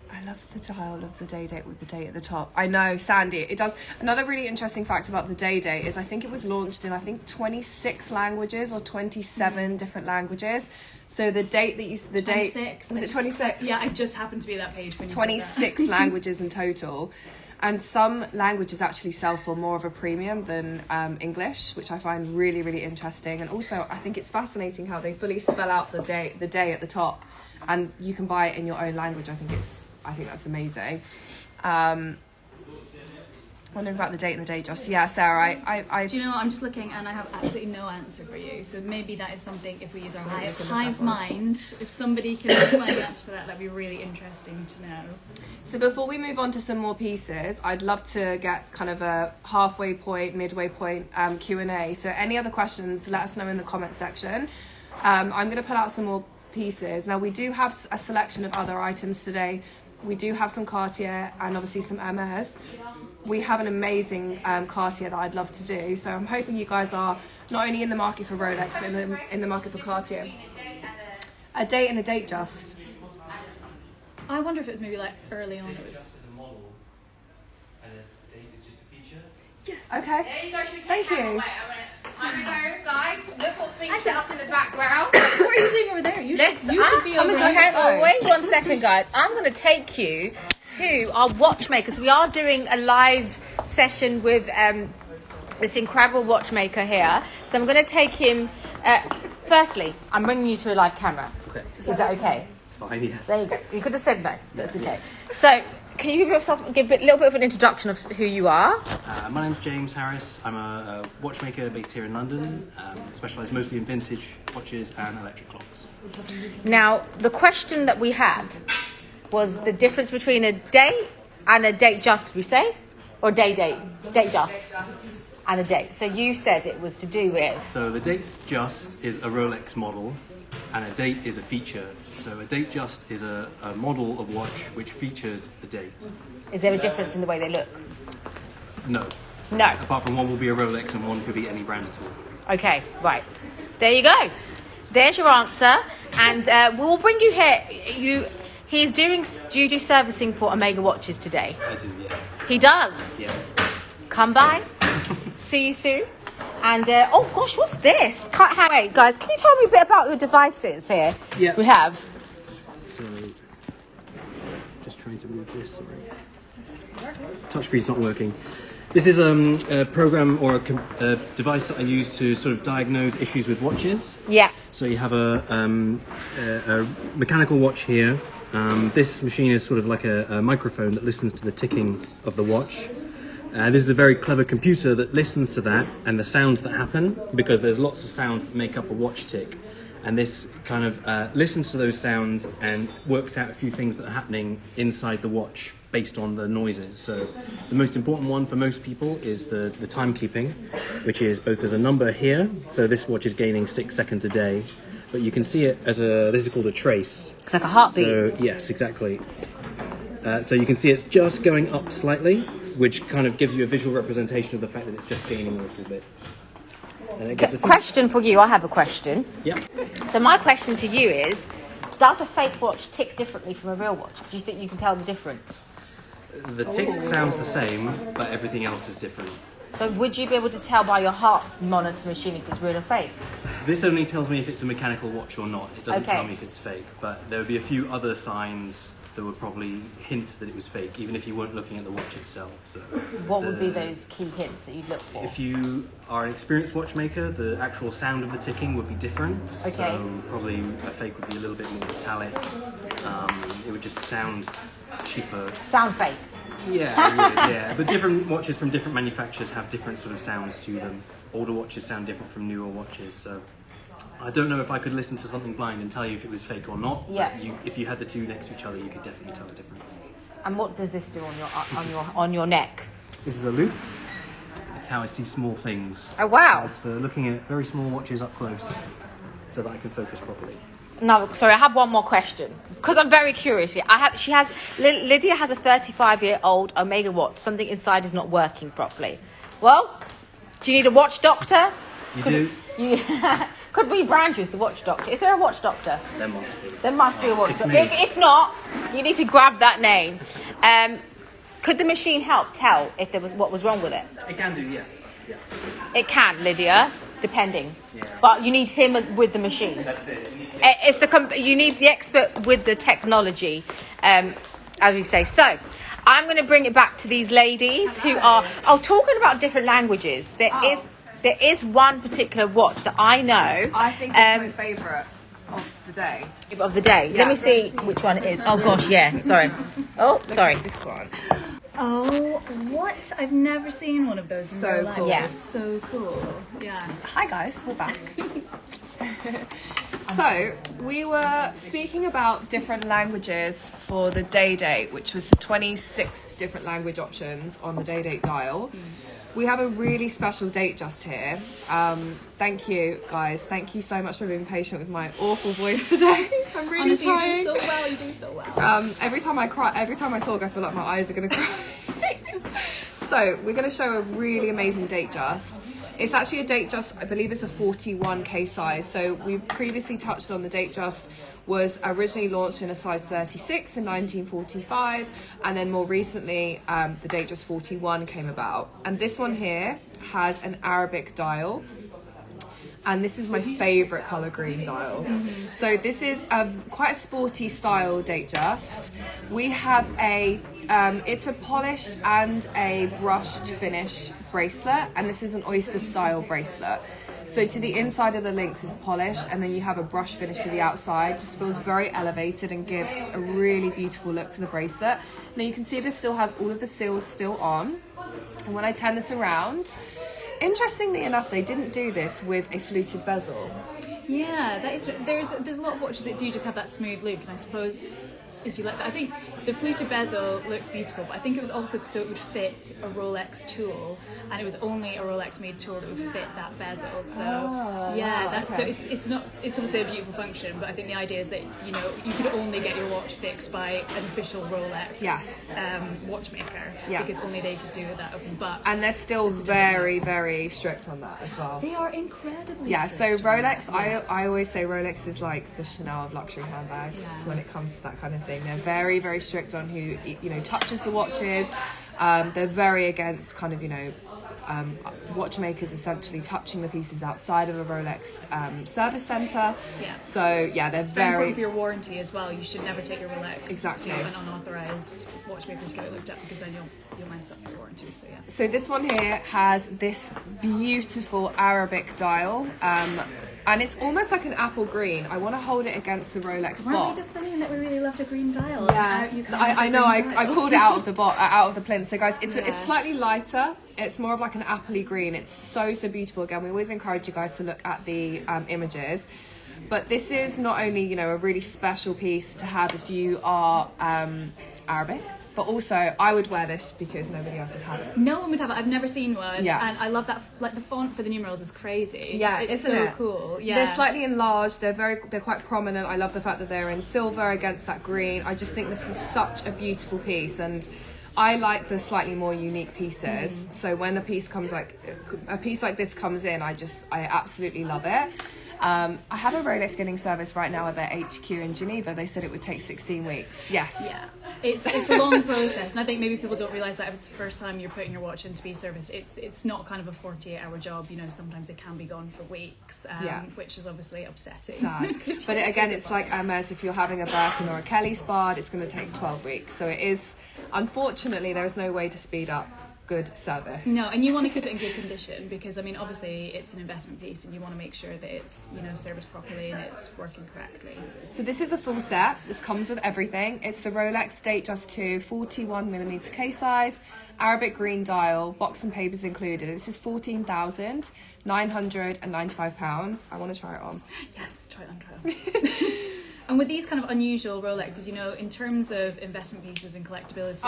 B: I love the dial of the day date with the date at the top. I know, Sandy, it does. Another really interesting fact about the day date is I think it was launched in 26 languages or 27 different languages. So the date that you, the
C: 26.
B: date, was it 26?
C: Yeah, I just happened to be at that page when you said
B: 26 languages in total. And some languages actually sell for more of a premium than English, which I find really, really interesting. And also, I think it's fascinating how they fully spell out the day at the top, and you can buy it in your own language. I think that's amazing. Wondering about the date and the day just. Yeah, Sarah, I
C: Do you know, I'm just looking and I have absolutely no answer for you. So maybe that is something, if we use our hive mind, if somebody can find the answer to that, that'd be really interesting to know.
B: So before we move on to some more pieces, I'd love to get kind of a halfway point, midway point Q&A. So any other questions, let us know in the comment section. I'm going to pull out some more pieces. Now we do have a selection of other items today. We do have some Cartier and obviously some Hermes. We have an amazing Cartier that I'd love to do. So I'm hoping you guys are not only in the market for Rolex, but in the market for Cartier. A date and a date just.
C: I wonder if it was maybe like early on it was.
D: Just as a model, and a date is just a feature.
C: Yes.
B: Okay.
A: There you go. Should we
B: Thank
A: take
B: you.
A: Wait, I'm gonna go, guys. Look what's being set up in the background.
C: What are you doing over there? You should be over
A: Hang
C: there.
A: on, wait 1 second, guys. I'm going to take you to our watchmakers. We are doing a live session with this incredible watchmaker here. So I'm going to take him. Firstly, I'm bringing you to a live camera.
D: Okay.
A: Is that okay?
D: It's fine, yes.
A: There you go. You could have said no. That's okay. So, can you give a little bit of an introduction of who you are?
D: My name's James Harris. I'm a watchmaker based here in London. Specialise mostly in vintage watches and electric clocks.
A: Now, the question that we had was the difference between a date and a date just, we say? Or date just and a date. So you said it was to do with...
D: So the date just is a Rolex model, and a date is a feature. So a Datejust is a model of watch which features a date.
A: Is there a difference in the way they look?
D: No.
A: No.
D: Apart from one will be a Rolex and one could be any brand at all.
A: Okay, right. There you go. There's your answer. And we'll bring you here. Do you do servicing for Omega watches today?
D: I do, yeah.
A: He does.
D: Yeah.
A: Come by. See you soon. And oh gosh, what's this? Wait, guys, can you tell me a bit about your devices here?
D: Yeah.
A: We have.
D: So, just trying to move this. Sorry. Touchscreen's not working. This is a program or a device that I use to sort of diagnose issues with watches.
A: Yeah.
D: So you have a mechanical watch here. This machine is sort of like a microphone that listens to the ticking of the watch. This is a very clever computer that listens to that and the sounds that happen, because there's lots of sounds that make up a watch tick. And this kind of listens to those sounds and works out a few things that are happening inside the watch based on the noises. So the most important one for most people is the timekeeping, which is both as a number here. So this watch is gaining 6 seconds a day, but you can see it as this is called a trace.
A: It's like a heartbeat.
D: So yes, exactly. So you can see it's just going up slightly, which kind of gives you a visual representation of the fact that it's just gaining a little bit. And it gives a
A: Question for you. I have a question.
D: Yeah.
A: So my question to you is, does a fake watch tick differently from a real watch? Do you think you can tell the difference?
D: The tick sounds the same, but everything else is different.
A: So would you be able to tell by your heart monitor machine if it's real or fake?
D: This only tells me if it's a mechanical watch or not. It doesn't
A: Okay.
D: tell me if it's fake, but there would be a few other signs that would probably hint that it was fake, even if you weren't looking at the watch itself. So,
A: What would be those key hints that you'd look for?
D: if you are an experienced watchmaker, the actual sound of the ticking would be different.
A: Okay.
D: So probably a fake would be a little bit more metallic. It would just sound cheaper.
A: Sound fake.
D: Yeah, it would, yeah. But different watches from different manufacturers have different sort of sounds to them. Older watches sound different from newer watches, so I don't know if I could listen to something blind and tell you if it was fake or not.
A: Yeah.
D: But if you had the two next to each other, you could definitely tell the difference.
A: And what does this do on your neck?
D: This is a loop. It's how I see small things.
A: Oh wow!
D: It's for looking at very small watches up close, so that I can focus properly.
A: No, sorry, I have one more question because I'm very curious. Lydia has a 35-year-old Omega watch. Something inside is not working properly. Well, do you need a watch doctor?
D: You do?
A: Could we brand you as the watch doctor? Is there a watch doctor?
D: There must be.
A: There must be a watch
D: It's
A: doctor.
D: me.
A: If not, you need to grab that name. Could the machine help tell if there was what was wrong with it?
D: It can do, yes. Yeah.
A: It can, Lydia, depending.
D: Yeah.
A: But you need him with the machine.
D: That's it.
A: You need the expert with the technology, as we say. So, I'm going to bring it back to these ladies who are talking about different languages. There is one particular watch that I know.
B: I think it's my favourite of the day.
A: Of the day.
B: Yeah.
A: Let me see which one it is. Oh gosh, yeah. Sorry. Oh, sorry.
B: This one.
C: Oh, what? I've never seen one of those. in
B: So
C: real life.
B: cool.
A: Yeah.
C: So cool. Yeah.
B: Hi guys, we're back. So, we were speaking about different languages for the day date, which was 26 different language options on the day date dial. We have a really special Datejust here. Thank you guys. Thank you so much for being patient with my awful voice today. I'm really
C: Honestly,
B: trying.
C: you're doing so well. You're doing so well.
B: Every time I talk, I feel like my eyes are going to cry. So, we're going to show a really amazing Datejust. It's actually a Datejust, I believe it's a 41k size. So, we previously touched on the Datejust was originally launched in a size 36 in 1945, and then more recently, the Datejust 41 came about. And this one here has an Arabic dial. And this is my favourite colour green dial. So this is quite a sporty style Datejust. We have it's a polished and a brushed finish bracelet, and this is an oyster style bracelet. So to the inside of the links is polished, and then you have a brush finish to the outside. Just feels very elevated and gives a really beautiful look to the bracelet. Now you can see this still has all of the seals still on. And when I turn this around, interestingly enough, they didn't do this with a fluted bezel.
C: Yeah, that is. There's a lot of watches that do just have that smooth look, and I suppose if you like that, I think the fluted bezel looks beautiful, but I think it was also so it would fit a Rolex tool, and it was only a Rolex made tool that would fit that bezel. So yeah, that's
B: okay.
C: so it's obviously a beautiful function, but I think the idea is that you know you could only get your watch fixed by an official Rolex watchmaker, because only they could do that open. But
B: and they're still very, very strict on that as well.
C: they are incredibly
B: Yeah, so
C: strict on
B: Rolex,
C: that.
B: I always say Rolex is like the Chanel of luxury handbags when it comes to that kind of thing. They're very, very strict on who, you know, touches the watches. They're very against kind of, you know, watchmakers essentially touching the pieces outside of a Rolex service centre.
C: Yeah.
B: So yeah, they're
C: It's very
B: very...
C: important for your warranty as well. You should never take your Rolex
B: Exactly.
C: to an unauthorised watchmaker to get it looked at, because then you'll mess up your warranty. So yeah.
B: So this one here has this beautiful Arabic dial, and it's almost like an apple green. I want to hold it against the Rolex
C: Weren't
B: box.
C: we just saying that we really loved a green dial?
B: Yeah, I know. I pulled it out of the out of the plinth. So guys, it's slightly lighter. It's more of like an appley green. It's so beautiful. Again, we always encourage you guys to look at the images. But this is not only, you know, a really special piece to have if you are Arabic, but also I would wear this because nobody else would have it.
C: No one would have it. I've never seen one.
B: Yeah.
C: And I love that. Like the font for the numerals is crazy.
B: Yeah,
C: it's
B: isn't
C: so
B: it?
C: cool. Yeah.
B: They're slightly enlarged. They're quite prominent. I love the fact that they're in silver against that green. I just think this is such a beautiful piece, and I like the slightly more unique pieces. So when a piece like this comes in, I absolutely love it. I have a Rolex getting service right now at their HQ in Geneva. They said it would take 16 weeks. Yes.
C: Yeah, it's a long process, and I think maybe people don't realise that if it's the first time you're putting your watch in to be serviced, it's not kind of a 48-hour job. You know, sometimes it can be gone for weeks, which is obviously upsetting.
B: Sad. But again, it's like Hermes, if you're having a Birkin or a Kelly Spard, it's going to take 12 weeks. So it is, unfortunately, there is no way to speed up good service.
C: No, and you want to keep it in good condition, because I mean obviously it's an investment piece and you want to make sure that it's, you know, serviced properly and it's working correctly.
B: So this is a full set. This comes with everything. It's the Rolex Datejust 2 41mm case size, Arabic green dial, box and papers included. This is £14,995. I want to try it on.
C: Yes, try it on. And with these kind of unusual Rolexes, you know, in terms of investment pieces and collectability,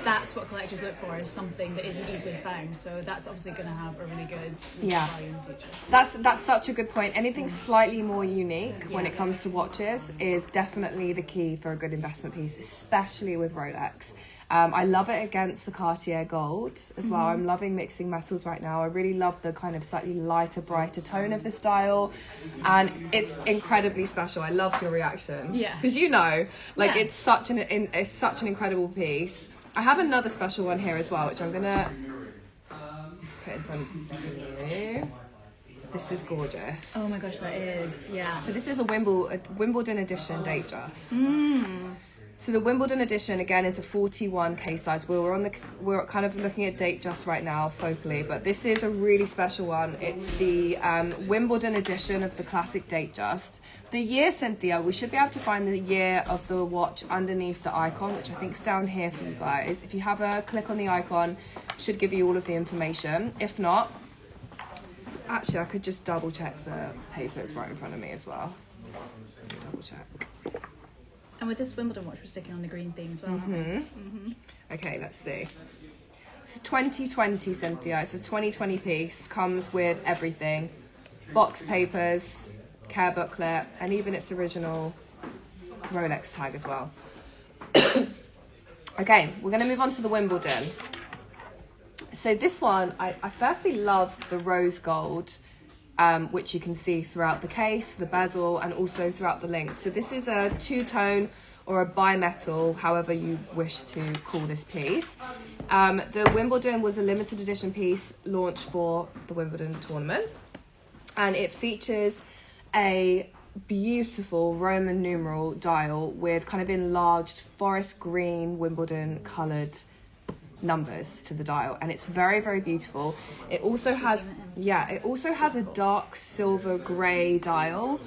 C: that's what collectors look for, is something that isn't easily found. So that's obviously going to have a really good value in the future.
B: That's such a good point. Anything slightly more unique when it comes to watches is definitely the key for a good investment piece, especially with Rolex. I love it against the Cartier gold as well. I'm loving mixing metals right now. I really love the kind of slightly lighter, brighter tone of this dial, and it's incredibly special. I loved your reaction.
C: Yeah.
B: Because you know, like it's such an incredible piece. I have another special one here as well, which I'm gonna put in front of you. This is gorgeous.
C: Oh my gosh, that is, yeah.
B: So this is a Wimbledon edition Datejust. So the Wimbledon edition again is a 41 case size. We're kind of looking at Datejust right now focally, but this is a really special one. It's the Wimbledon edition of the classic Datejust. The year, Cynthia, we should be able to find the year of the watch underneath the icon, which I think is down here for you guys. If you have a click on the icon, it should give you all of the information. If not, actually I could just double check the papers right in front of me as well. Double check.
C: And with this Wimbledon watch, we're sticking on the green theme as well, aren't we?
B: Okay, let's see. It's 2020, Cynthia. It's a 2020 piece. Comes with everything. Box papers, care booklet, and even its original Rolex tag as well. Okay, we're going to move on to the Wimbledon. So this one, I firstly love the rose gold, which you can see throughout the case, the bezel, and also throughout the links. So this is a two-tone or a bimetal, however you wish to call this piece. The Wimbledon was a limited edition piece launched for the Wimbledon tournament, and it features a beautiful Roman numeral dial with kind of enlarged forest green Wimbledon coloured numbers to the dial, and it's very, very beautiful. It also has a dark silver grey dial.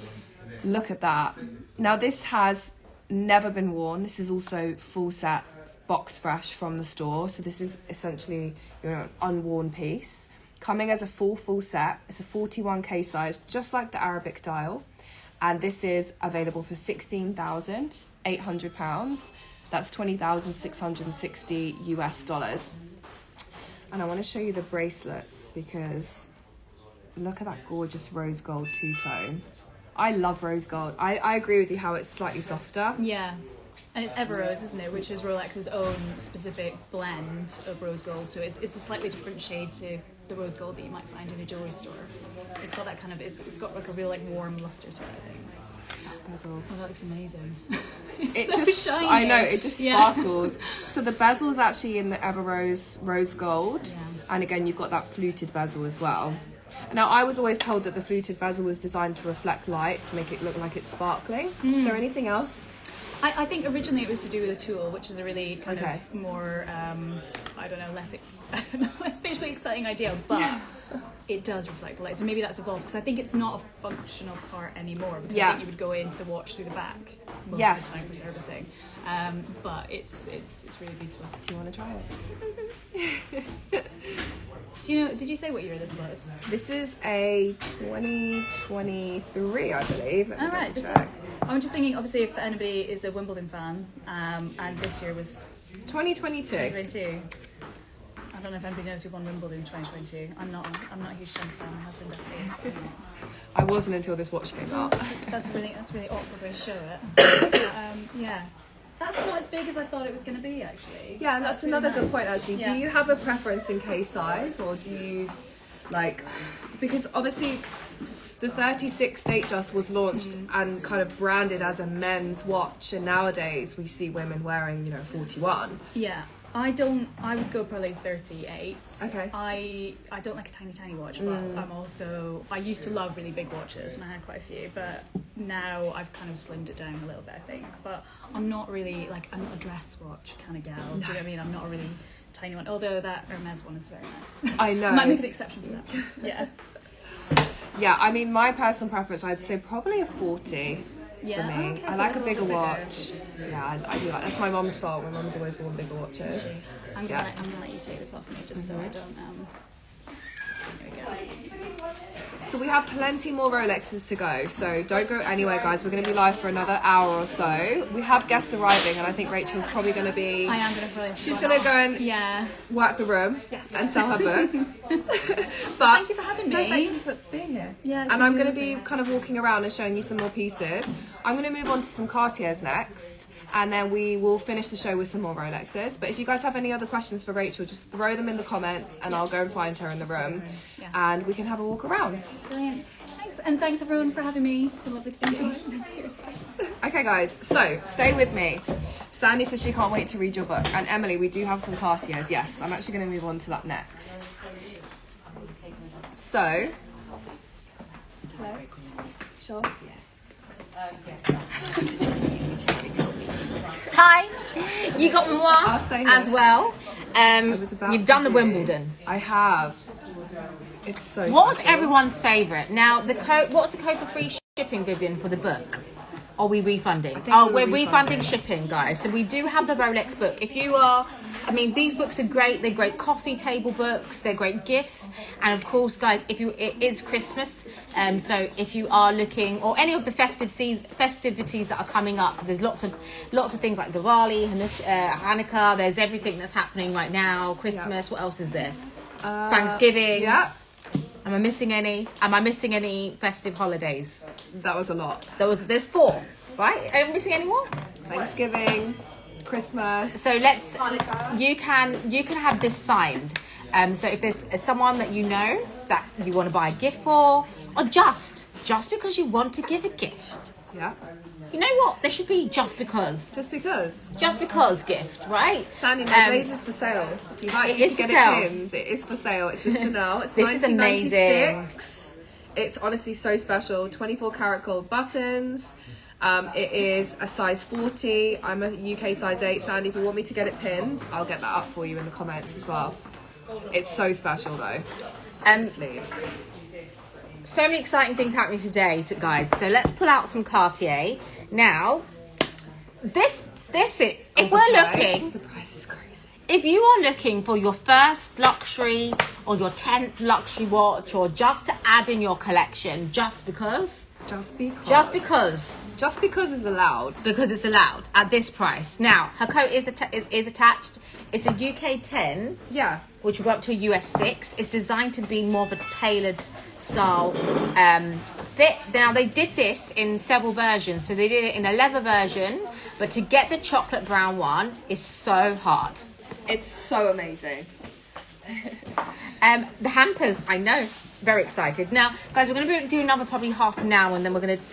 B: Look at that. Now this has never been worn. This is also full set, box fresh from the store, so this is essentially, you know, an unworn piece coming as a full set. It's a 41k size, just like the Arabic dial, and this is available for £16,800. That's $20,660 US. And I want to show you the bracelets because look at that gorgeous rose gold two-tone. I love rose gold. I agree with you how it's slightly softer.
C: Yeah. And it's Everose, isn't it? Which is Rolex's own specific blend of rose gold. So it's a slightly different shade to the rose gold that you might find in a jewelry store. It's got that kind of, it's got like a real like warm luster to it, I think.
B: Bezel.
C: Oh, that looks amazing.
B: It
C: so
B: just,
C: shiny.
B: I know, it just
C: Yeah.
B: sparkles. So the bezel's actually in the Everose rose gold.
C: Yeah.
B: And again, you've got that fluted bezel as well. Now, I was always told that the fluted bezel was designed to reflect light to make it look like it's sparkling. Is there anything else?
C: I think originally it was to do with a tool, which is a really kind
B: Okay.
C: of more, I don't know, less visually exciting idea, but it does reflect the light. So maybe that's evolved, because I think it's not a functional part anymore, because I think you would go into the watch through the back most of the time for servicing. But it's really beautiful.
B: Do you want to try it?
C: Did you say what year this was?
B: This is a 2023, I believe. Let me
C: All right,
B: double
C: this
B: check.
C: I'm just thinking, obviously, if anybody is a Wimbledon fan, and this year was
B: 2022.
C: 2022. I don't know if anybody knows who won Wimbledon in 2022. I'm not a huge tennis fan. My husband definitely is.
B: I wasn't until this watch came out.
C: That's a really awkward way to show it. But, yeah, that's not as big as I thought it was going to be, actually.
B: Yeah, and that's
C: really
B: another good
C: nice.
B: point, actually.
C: Yeah.
B: Do you have a preference in case size, or do you, like, because obviously the 36 Datejust was launched and kind of branded as a men's watch, and nowadays we see women wearing, 41.
C: Yeah. I would go probably 38.
B: Okay.
C: I don't like a tiny watch, but I used to love really big watches, and I had quite a few, but now I've kind of slimmed it down a little bit, I think. But I'm not really, I'm not a dress watch kind of gal. Do you know what I mean? I'm not a really tiny one, although that Hermes one is very nice.
B: I know.
C: I might make an exception for that one. Yeah.
B: Yeah, I mean, my personal preference, I'd say probably a 40
C: Yeah,
B: for me.
C: okay,
B: I
C: so
B: like a
C: little
B: bigger
C: bigger.
B: watch. Yeah, I do like. That's my mum's fault. My mum's always worn bigger watches.
C: I'm
B: Yeah.
C: gonna let you take this off me just so I don't. There we go.
B: So we have plenty more Rolexes to go, so don't go anywhere, guys. We're going to be live for another hour or so. We have guests arriving, and I think Rachel's probably going to be...
C: I am gonna probably.
B: She's going to go and
C: Yeah.
B: work the room
C: Yes.
B: and sell her book. But
C: Thank you for having me.
B: No, thank you for being here.
C: Yeah, it's
B: And
C: been
B: I'm
C: really
B: going to be
C: lovely.
B: kind of walking around and showing you some more pieces. I'm going to move on to some Cartiers next, and then we will finish the show with some more Rolexes. But if you guys have any other questions for Rachel, just throw them in the comments, and I'll go and find her in the room,
C: Yeah.
B: and we can have a walk around.
C: Brilliant. Thanks, and thanks everyone for having me. It's been lovely to see you. Cheers. Bye.
B: Okay, guys, so stay with me. Sandy says she can't wait to read your book. And Emily, we do have some Cartiers. Yes, I'm actually going to move on to that next. So, hello? Sure.
A: Hi, you got
B: I'll
A: moi
B: say
A: as
B: no.
A: well.
B: was about
A: You've done
B: to
A: the
B: do.
A: Wimbledon.
B: I have. It's so
A: What was
B: special.
A: everyone's favourite? Now, the code. What's the code for free shipping, Vivian, for the book? Are we refunding?
B: think
A: Oh,
B: we're
A: we're refunding shipping, guys. So we do have the Rolex book. If you are, these books are great. They're great coffee table books. They're great gifts. And of course, guys, it is Christmas. So if you are looking, or any of the festivities that are coming up, there's lots of things like Diwali, Hanukkah. There's everything that's happening right now. Christmas. What else is there? Thanksgiving.
B: Yeah,
A: Am I missing any? Am I missing any festive holidays?
B: that was a lot.
A: There's 4, right? Am I missing any more?
B: Thanksgiving, Christmas.
A: So you can have this signed. So if there's someone that you know that you want to buy a gift for, or just because you want to give a gift.
B: Yeah,
A: You know what? There should be just because
B: just because.
A: gift, right?
B: Sandy, my blaze is for sale. If you'd like
A: It
B: me
A: is
B: to
A: for
B: get
A: sale.
B: it pinned, it is for sale. It's a Chanel. It's
A: This is amazing.
B: 1996. It's honestly so special. 24 karat gold buttons. It is a size 40. I'm a UK size 8. Sandy, if you want me to get it pinned, I'll get that up for you in the comments as well. It's so special though. Sleeves.
A: So many exciting things happening today, guys. So let's pull out some Cartier. Now, this it. If we're looking,
B: The price is crazy.
A: if you are looking for your first luxury or your 10th luxury watch, or just to add in your collection, just because,
B: Just because.
A: Just because
B: is allowed.
A: Because it's allowed at this price. Now, her coat is attached. It's a UK 10.
B: Yeah.
A: Which will go up to a US 6. It's designed to be more of a tailored style fit. Now, they did this in several versions. So they did it in a leather version, but to get the chocolate brown one is so hard.
B: It's so amazing.
A: The hampers, I know, very excited. Now, guys, we're going to do another probably half an hour, and then we're going to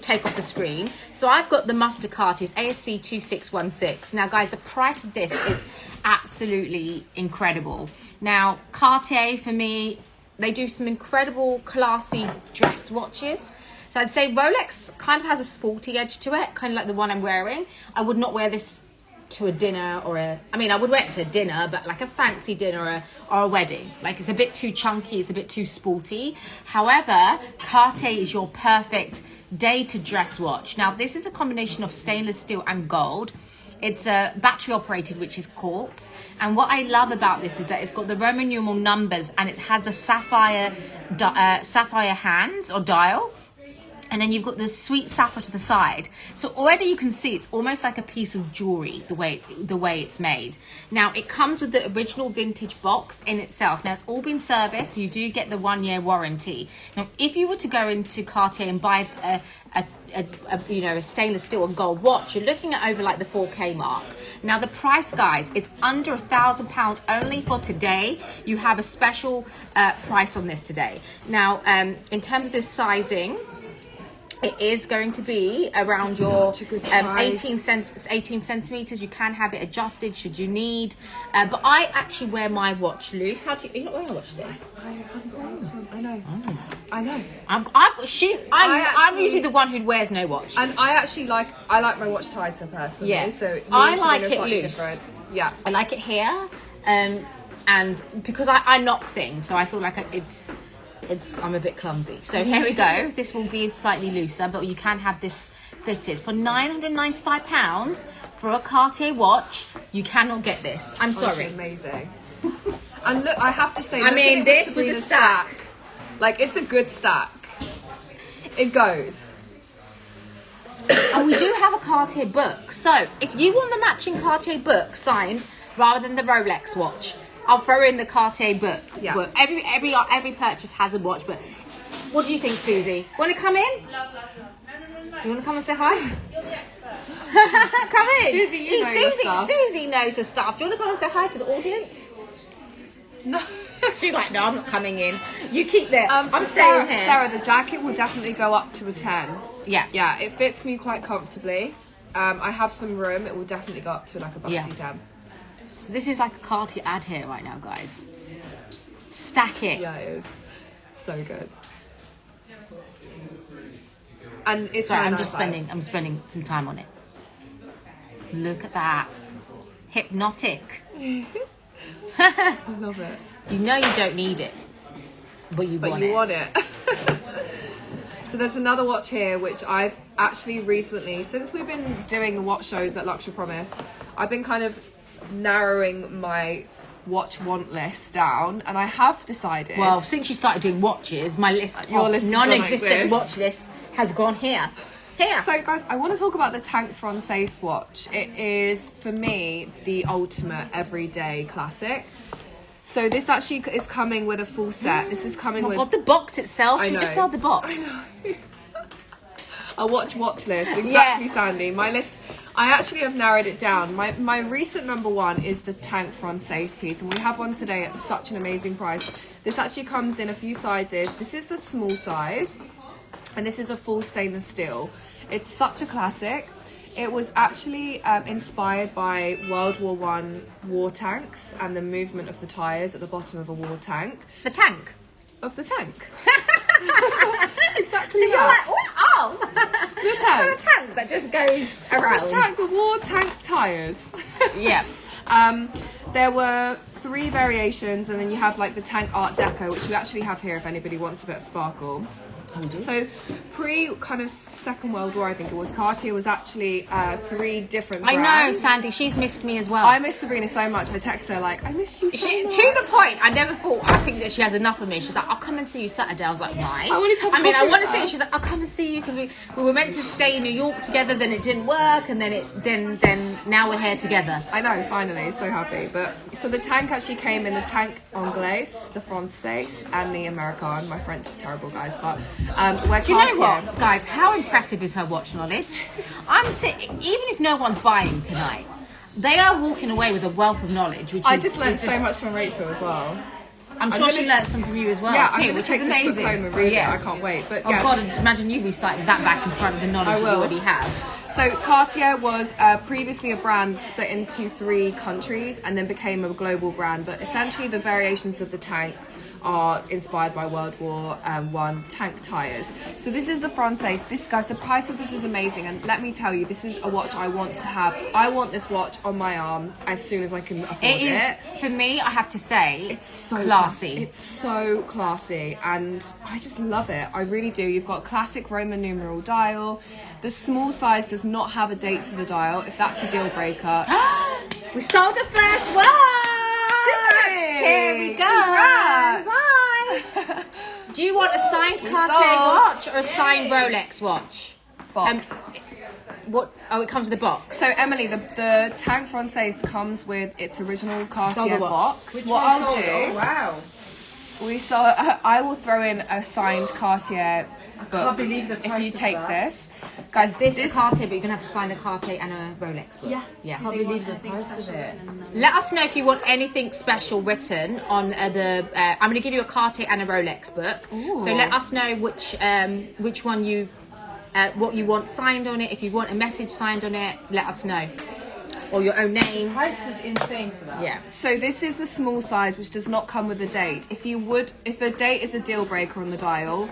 A: take off the screen. So I've got the Mustard Cartiers ASC 2616. Now, guys, the price of this is absolutely incredible. Now, Cartier, for me, they do some incredible, classy dress watches. So I'd say Rolex kind of has a sporty edge to it, kind of like the one I'm wearing. I would not wear this to a dinner I would wear it to a dinner, but like a fancy dinner or a wedding. Like, it's a bit too chunky, it's a bit too sporty. However, Cartier is your perfect day to dress watch. Now, this is a combination of stainless steel and gold. It's a battery operated, which is quartz. And what I love about this is that it's got the Roman numeral numbers, and it has a sapphire hands or dial. And then you've got the sweet sapphire to the side. So already you can see it's almost like a piece of jewelry, the way it's made. Now, it comes with the original vintage box in itself. Now, it's all been serviced, so you do get the 1-year warranty. Now, if you were to go into Cartier and buy a stainless steel and gold watch, you're looking at over like the 4K mark. Now, the price, guys, is under £1,000 only for today. You have a special price on this today. Now, in terms of the sizing, it is going to be around your 18 centimeters. You can have it adjusted should you need. But I actually wear my watch loose. You're not wearing a watch today?
B: I know.
A: I'm usually the one who wears no watch.
B: And I like my watch tighter personally.
A: Yeah.
B: So
A: I like it loose.
B: Different. Yeah.
A: I like it here. And because I knock things, so I feel like I'm a bit clumsy. So here we go. This will be slightly looser, but you can have this fitted. For £995 for a Cartier watch, you cannot get this. I'm sorry.
B: Honestly, amazing. And look, I have to say,
A: this with the stack.
B: Like, it's a good stack. It goes.
A: And we do have a Cartier book. So if you want the matching Cartier book signed rather than the Rolex watch, I'll throw in the Cartier book.
B: Yeah.
A: Book. Every purchase has a watch, but what do you think, Susie? Want to come in?
E: Love. No.
A: You want to come and say hi?
E: You're the expert.
A: Come in.
B: Susie, you know your stuff.
A: Susie knows her stuff. Do you want to come and say hi to the audience?
B: No.
A: She's like, no, I'm not coming in. You keep there. I'm
B: Sarah,
A: staying here.
B: Sarah, the jacket will definitely go up to a 10.
A: Yeah.
B: Yeah, it fits me quite comfortably. I have some room. It will definitely go up to like a busty 10.
A: So this is like a Cartier ad here right now, guys. Stack it.
B: Yeah, it is. So good. And it's
A: Sorry,
B: $995.
A: I'm spending some time on it. Look at that. Hypnotic.
B: I love it.
A: You know you don't need it, but you want it.
B: So there's another watch here which I've actually recently, since we've been doing the watch shows at Luxury Promise, I've been kind of narrowing my watch want list down, and I have decided.
A: Well, since you started doing watches, my list
B: Your
A: of
B: list has gone
A: non-existent
B: like this.
A: watch list has gone here. Here.
B: So guys, I want to talk about the Tank Francaise watch. It is, for me, the ultimate everyday classic. So this actually is coming with a full set. This is coming
A: Oh my
B: with
A: God, the box itself.
B: I
A: You just
B: know.
A: sell the box.
B: a watch list. Exactly, Sandy. My list, I actually have narrowed it down. My recent number one is the Tank Francaise piece, and we have one today at such an amazing price. This actually comes in a few sizes. This is the small size, and this is a full stainless steel. It's such a classic. It was actually inspired by World War I war tanks and the movement of the tyres at the bottom of a war tank.
A: The tank.
B: Of the tank. Exactly
A: You're
B: that.
A: like, oh,
B: The tank.
A: the tank that just goes around.
B: The war tank tyres.
A: Yeah.
B: There were 3 variations, and then you have like the Tank Art Deco, which we actually have here if anybody wants a bit of sparkle. So pre kind of Second World War, I think it was, Cartier was actually 3 different
F: I
B: brands.
F: know, Sandy. She's missed me as well.
B: I miss Sabrina so much. I text her like, I miss you so much.
F: To the point, I never thought. I think that she has enough of me. She's like, I'll come and see you Saturday. I was like, why?
B: I wanted to have
F: I
B: coffee
F: want to
B: with
F: see
B: her.
F: you. She's like, I'll come and see you because we were meant to stay in New York together. Then it didn't work, and then now we're here together.
B: I know, finally, so happy. But so the tank actually came in the tank anglaise, the Française, and the American. My French is terrible, guys, but we're
F: Do you know
B: Cartier.
F: what, guys? How impressive is her watch knowledge? I'm sitting, even if no one's buying tonight, they are walking away with a wealth of knowledge. Which
B: I
F: is,
B: just learned
F: is
B: so much from Rachel as well.
F: I'm sure
B: gonna-
F: she learned some from you as well,
B: Yeah,
F: too,
B: I'm going to
F: which
B: take
F: is
B: this book
F: amazing.
B: home and read it. I can't wait. But
F: Oh
B: yes.
F: God! Imagine you reciting that back in front of the knowledge
B: I
F: you
B: will.
F: already have.
B: So Cartier was previously a brand split into 3 countries and then became a global brand. But essentially, the variations of the tank are inspired by World War One tank tires. So this is the Française. This, guys, the price of this is amazing. And let me tell you, this is a watch I want to have. I want this watch on my arm as soon as I can afford
F: It is,
B: it.
F: for me, I have to say,
B: It's so
F: classy.
B: It's so classy, and I just love it. I really do. You've got classic Roman numeral dial. The small size does not have a date to the dial. If that's a deal breaker,
F: We sold the first one! Here we go!
B: Congrats.
F: Bye! Do you want a signed Cartier
B: sold.
F: watch or a signed Rolex watch?
B: box.
F: What? Oh, it comes with a box.
B: So Emily, the Tank Française comes with its original
F: Sold
B: Cartier
F: the what?
B: box. What I'll do,
E: Wow.
B: I will throw in a signed Cartier book.
E: can't believe the
B: if
E: price
B: you
E: of
B: take
E: that.
B: this, guys.
F: This is Cartier, but you're gonna have to sign a Cartier and a Rolex book. Yeah.
E: Can't believe the price of it.
F: Let us know if you want anything special written on the. I'm going to give you a Cartier and a Rolex book. So let us know which one you, what you want signed on it. If you want a message signed on it, let us know, or your own name.
E: Price is insane for that.
F: Yeah.
B: So this is the small size, which does not come with a date. If a date is a deal breaker on the dial,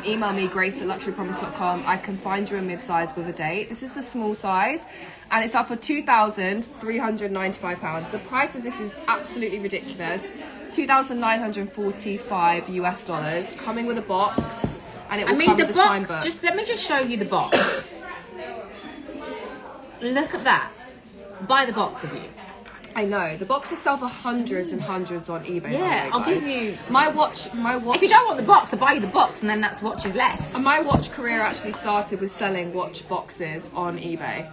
B: email me grace@luxurypromise.com. I can find you a mid-size with a date. This is the small size, and it's up for £2,395. The price of this is absolutely ridiculous. $2,945 US, coming with a box, and it will come
F: the
B: with a signed book.
F: box. Just let me just show you the box. Look at that. Buy the box of you.
B: I know the boxes sell for hundreds and hundreds on eBay. by the
F: Yeah,
B: way,
F: I'll give
B: guys.
F: you-
B: my watch.
F: If you don't want the box, I'll buy you the box, and then that's watch is less.
B: My watch career actually started with selling watch boxes on eBay.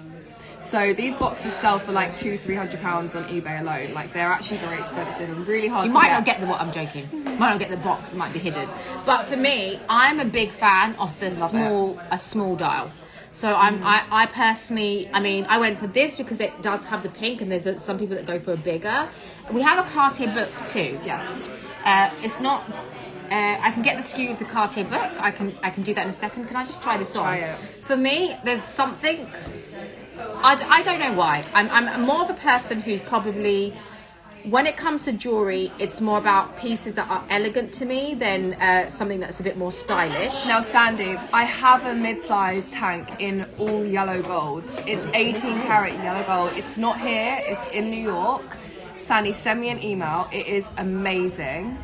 B: So these boxes sell for like £200-300 on eBay alone. Like they're actually very expensive and really hard
F: You
B: to
F: might
B: get.
F: not get the what I'm joking. Might not get the box. It might be hidden. But for me, I'm a big fan of the small dial. So I personally, I mean, I went for this because it does have the pink, and there's some people that go for a bigger. We have a Cartier book too.
B: Yes.
F: It's not. I can get the SKU of the Cartier book. I can do that in a second. Can I just try this on?
B: Try it.
F: For me, there's something. I don't know why. I'm more of a person who's probably, when it comes to jewelry, it's more about pieces that are elegant to me than something that's a bit more stylish.
B: Now, Sandy, I have a mid-sized tank in all yellow gold. It's 18 karat yellow gold. It's not here. It's in New York. Sandy, send me an email. It is amazing.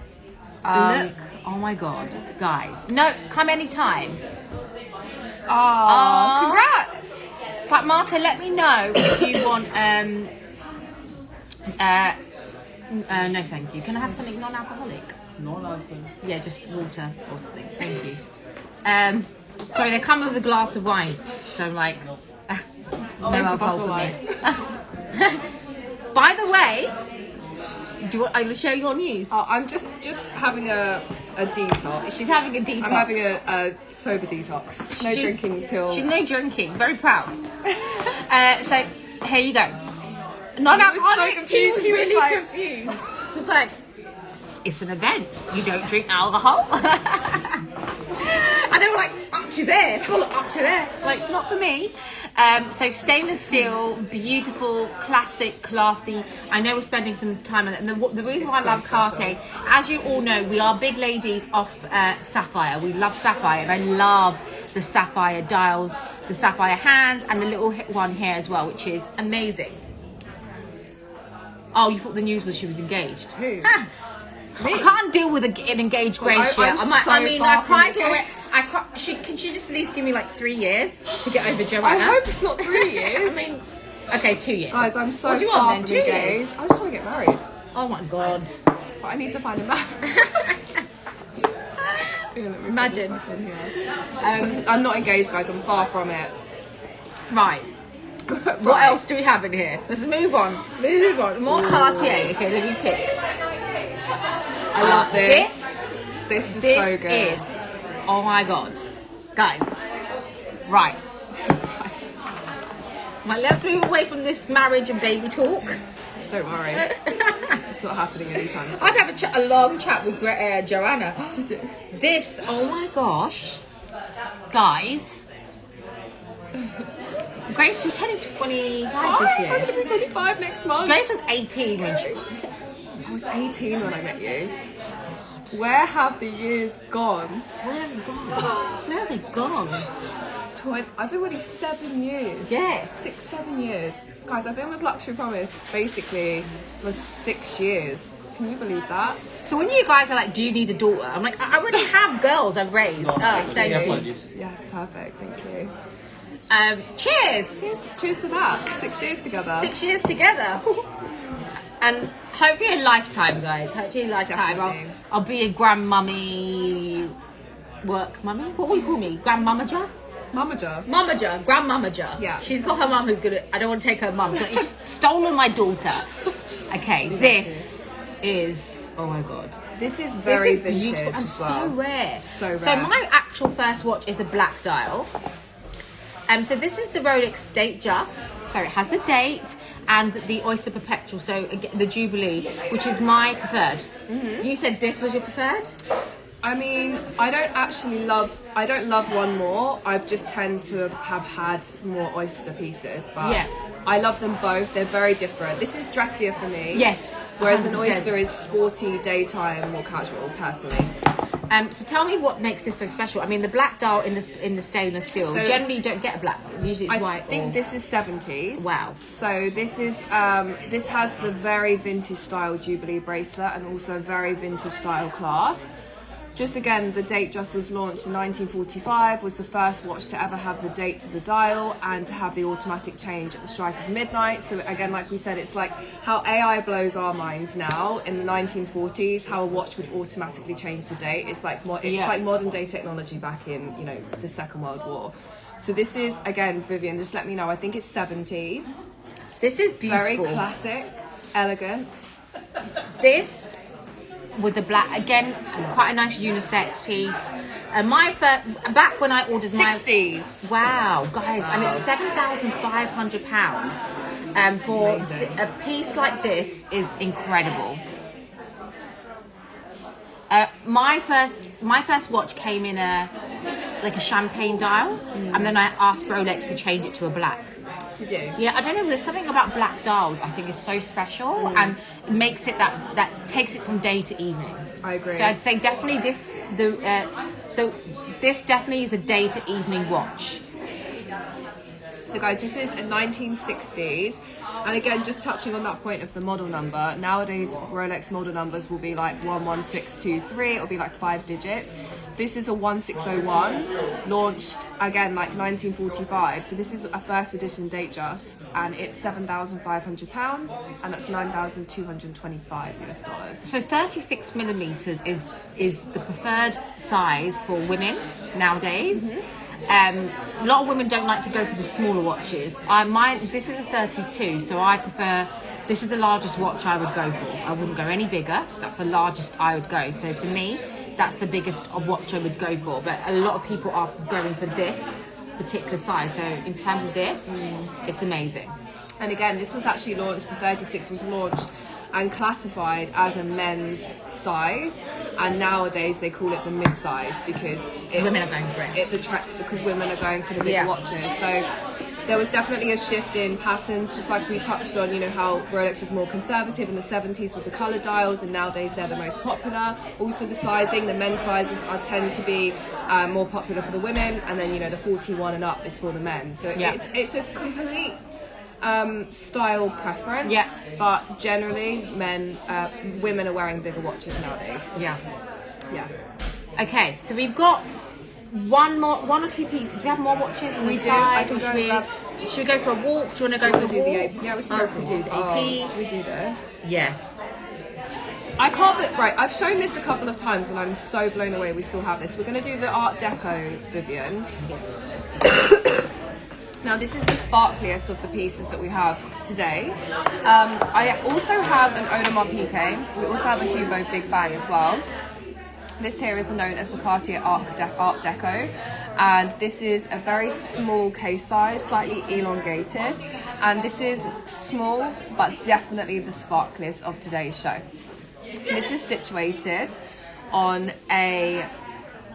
F: Look, oh my god, guys. No, come anytime.
B: Oh, congrats!
F: But Marta, let me know if you want. No, thank you. Can I have something non-alcoholic?
E: Non-alcohol.
F: Yeah, just water or something. Thank you. Sorry, they come with a glass of wine, so I'm like, no alcohol for me. By the way, I'll show your news.
B: Oh, I'm just having a detox.
F: She's having a detox.
B: I'm having a sober detox. No
F: She's-
B: drinking till.
F: She's no drinking. Very proud. So here you go. Non-alcoholic.
B: confused.
F: She was
B: He was
F: really
B: like-
F: confused. He was like, "It's an event. You don't drink alcohol." And they were like, "Up to there, full up to there." Like, not for me. So stainless steel, beautiful, classic, classy. I know we're spending some time on it. And the reason why I love Cartier, as you all know, we are big ladies off sapphire. We love sapphire, and I love the sapphire dials, the sapphire hand, and the little one here as well, which is amazing. Oh, you thought the news was she was engaged?
B: Who?
A: I can't deal with an engaged Grace yet.
B: I'm
A: like,
B: so
A: I mean,
B: far
A: I
B: from
A: cried
B: engaged.
A: already. Can she just at least give me like 3 years to get over
B: I
A: Joanna?
B: hope it's not 3 years.
A: I mean, okay, 2 years.
B: guys, I'm so
A: What do you
B: far
A: want
B: from
A: then? 2
B: engaged.
A: years?
B: I just want to get married,
A: Oh my god.
B: but I need to find a man.
A: Imagine.
B: I'm not engaged, guys. I'm far from it.
A: Right. What else do we have in here? Let's move on. Move on. More Cartier. Okay, let me pick.
B: I love this. This is so
A: This
B: good.
A: is. Oh my god. Guys. Right. Right, let's move away from this marriage and baby talk.
B: Don't worry, it's not happening anytime soon.
A: I'd have a long chat with Joanna.
B: Did you?
A: This, oh my gosh. Guys. Grace, you're turning 25 this
B: I'm
A: year.
B: gonna be 25 next month.
A: Grace was 18 when she...
B: I was 18 when I met you. Where have the years gone?
A: Where have they gone? Where have they gone?
B: I've been with you 7 years.
A: Yeah.
B: 6-7 years. Guys, I've been with Luxury Promise basically for 6 years. Can you believe that?
A: So when you guys are like, do you need a daughter? I'm like, I already have girls I've raised. Oh, thank you.
B: Yes, perfect. Thank you.
A: Cheers.
B: Cheers to that. 6 years together.
A: 6 years together. And hopefully a lifetime, guys. Hopefully a lifetime.
B: Definitely.
A: I'll be a grandmummy, work mummy. What will you call me? Grandmamager?
B: Mamager.
A: Mamager, grandmamager.
B: Yeah.
A: She's got her mum who's gonna. I don't want to take her mum. So you just stolen my daughter. Okay, this is. Oh my god.
B: This is very
A: This is
B: vintage
A: beautiful and
B: as well.
A: so rare.
B: So
A: So
B: rare.
A: my actual first watch is a black dial. So this is the Rolex Date Just. So it has the date and the Oyster Perpetual. So again, the Jubilee, which is my preferred.
B: Mm-hmm.
A: You said this was your preferred.
B: I mean, I don't love one more. I just tend to have had more oyster pieces, but
A: Yeah.
B: I love them both. They're very different. This is dressier for me.
A: Yes.
B: Whereas an
A: 100%.
B: oyster is sporty, daytime, more casual, personally.
A: So tell me what makes this so special. I mean, the black dial in the stainless steel.
B: So-
A: Generally, you don't get a black. Usually, it's
B: I
A: white.
B: think
A: or...
B: this is 70s.
A: Wow.
B: So this is this has the very vintage style Jubilee bracelet and also very vintage style clasp. Just again, the Date Just was launched in 1945, was the first watch to ever have the date to the dial and to have the automatic change at the strike of midnight. So again, like we said, it's like how AI blows our minds now. In the 1940s, how a watch would automatically change the date. It's like like modern day technology back in, you know, the Second World War. So this is, again, Vivian, just let me know, I think it's 70s.
A: This is beautiful.
B: Very classic, elegant.
A: This with the black again, quite a nice unisex piece. My back when I ordered my
B: 60s.
A: wow, guys, and it's £7,500. For a piece like this is incredible. My first watch came in a champagne dial, and then I asked Rolex to change it to a black.
B: Did you?
A: Yeah, I don't know. There's something about black dials I think is so special, and it makes it that takes it from day to evening.
B: I agree.
A: So I'd say definitely this definitely is a day to evening watch.
B: So guys, this is a 1960s, and again, just touching on that point of the model number, nowadays Rolex model numbers will be like 11623, it'll be like 5 digits. This is a 1601, launched again like 1945, so this is a first edition Date Just, and it's £7,500, and that's $9,225 US.
A: So 36 millimeters is the preferred size for women nowadays. A lot of women don't like to go for the smaller watches. This is a 32, so I prefer. This is the largest watch I would go for. I wouldn't go any bigger. That's the largest I would go. So for me, that's the biggest watch I would go for. But a lot of people are going for this particular size. So in terms of this, it's amazing.
B: And again, this was actually launched, the 36 was launched and classified as a men's size, and nowadays they call it the mid-size because
A: Women are going for it.
B: Because women are going for the bigger watches. So there was definitely a shift in patterns, just like we touched on, you know, how Rolex was more conservative in the 70s with the colour dials, and nowadays they're the most popular. Also the sizing, the men's sizes tend to be more popular for the women, and then, you know, the 41 and up is for the men. So it's a complete style preference.
F: Yeah.
B: But generally, women are wearing bigger watches nowadays.
F: Yeah.
B: Yeah.
F: Okay, so we've got one or two pieces. We have more watches on
B: We
F: the
B: do. I
F: side.
B: can
F: Or
B: go
F: should we?
B: grab-
F: Should we go for a walk? Do you want to go for a
B: do
F: walk?
B: the AP. Yeah, we can go for a
F: do
B: walk.
F: the AP.
B: Do we do this?
F: Yeah.
B: I can't. Right, I've shown this a couple of times, and I'm so blown away. We still have this. We're going to do the Art Deco Vivian. Now, this is the sparkliest of the pieces that we have today. I also have an Audemars Piguet. We also have a Hublot Big Bang as well. This here is known as the Cartier Art Deco, and this is a very small case size, slightly elongated, and this is small but definitely the sparkliest of today's show. This is situated on a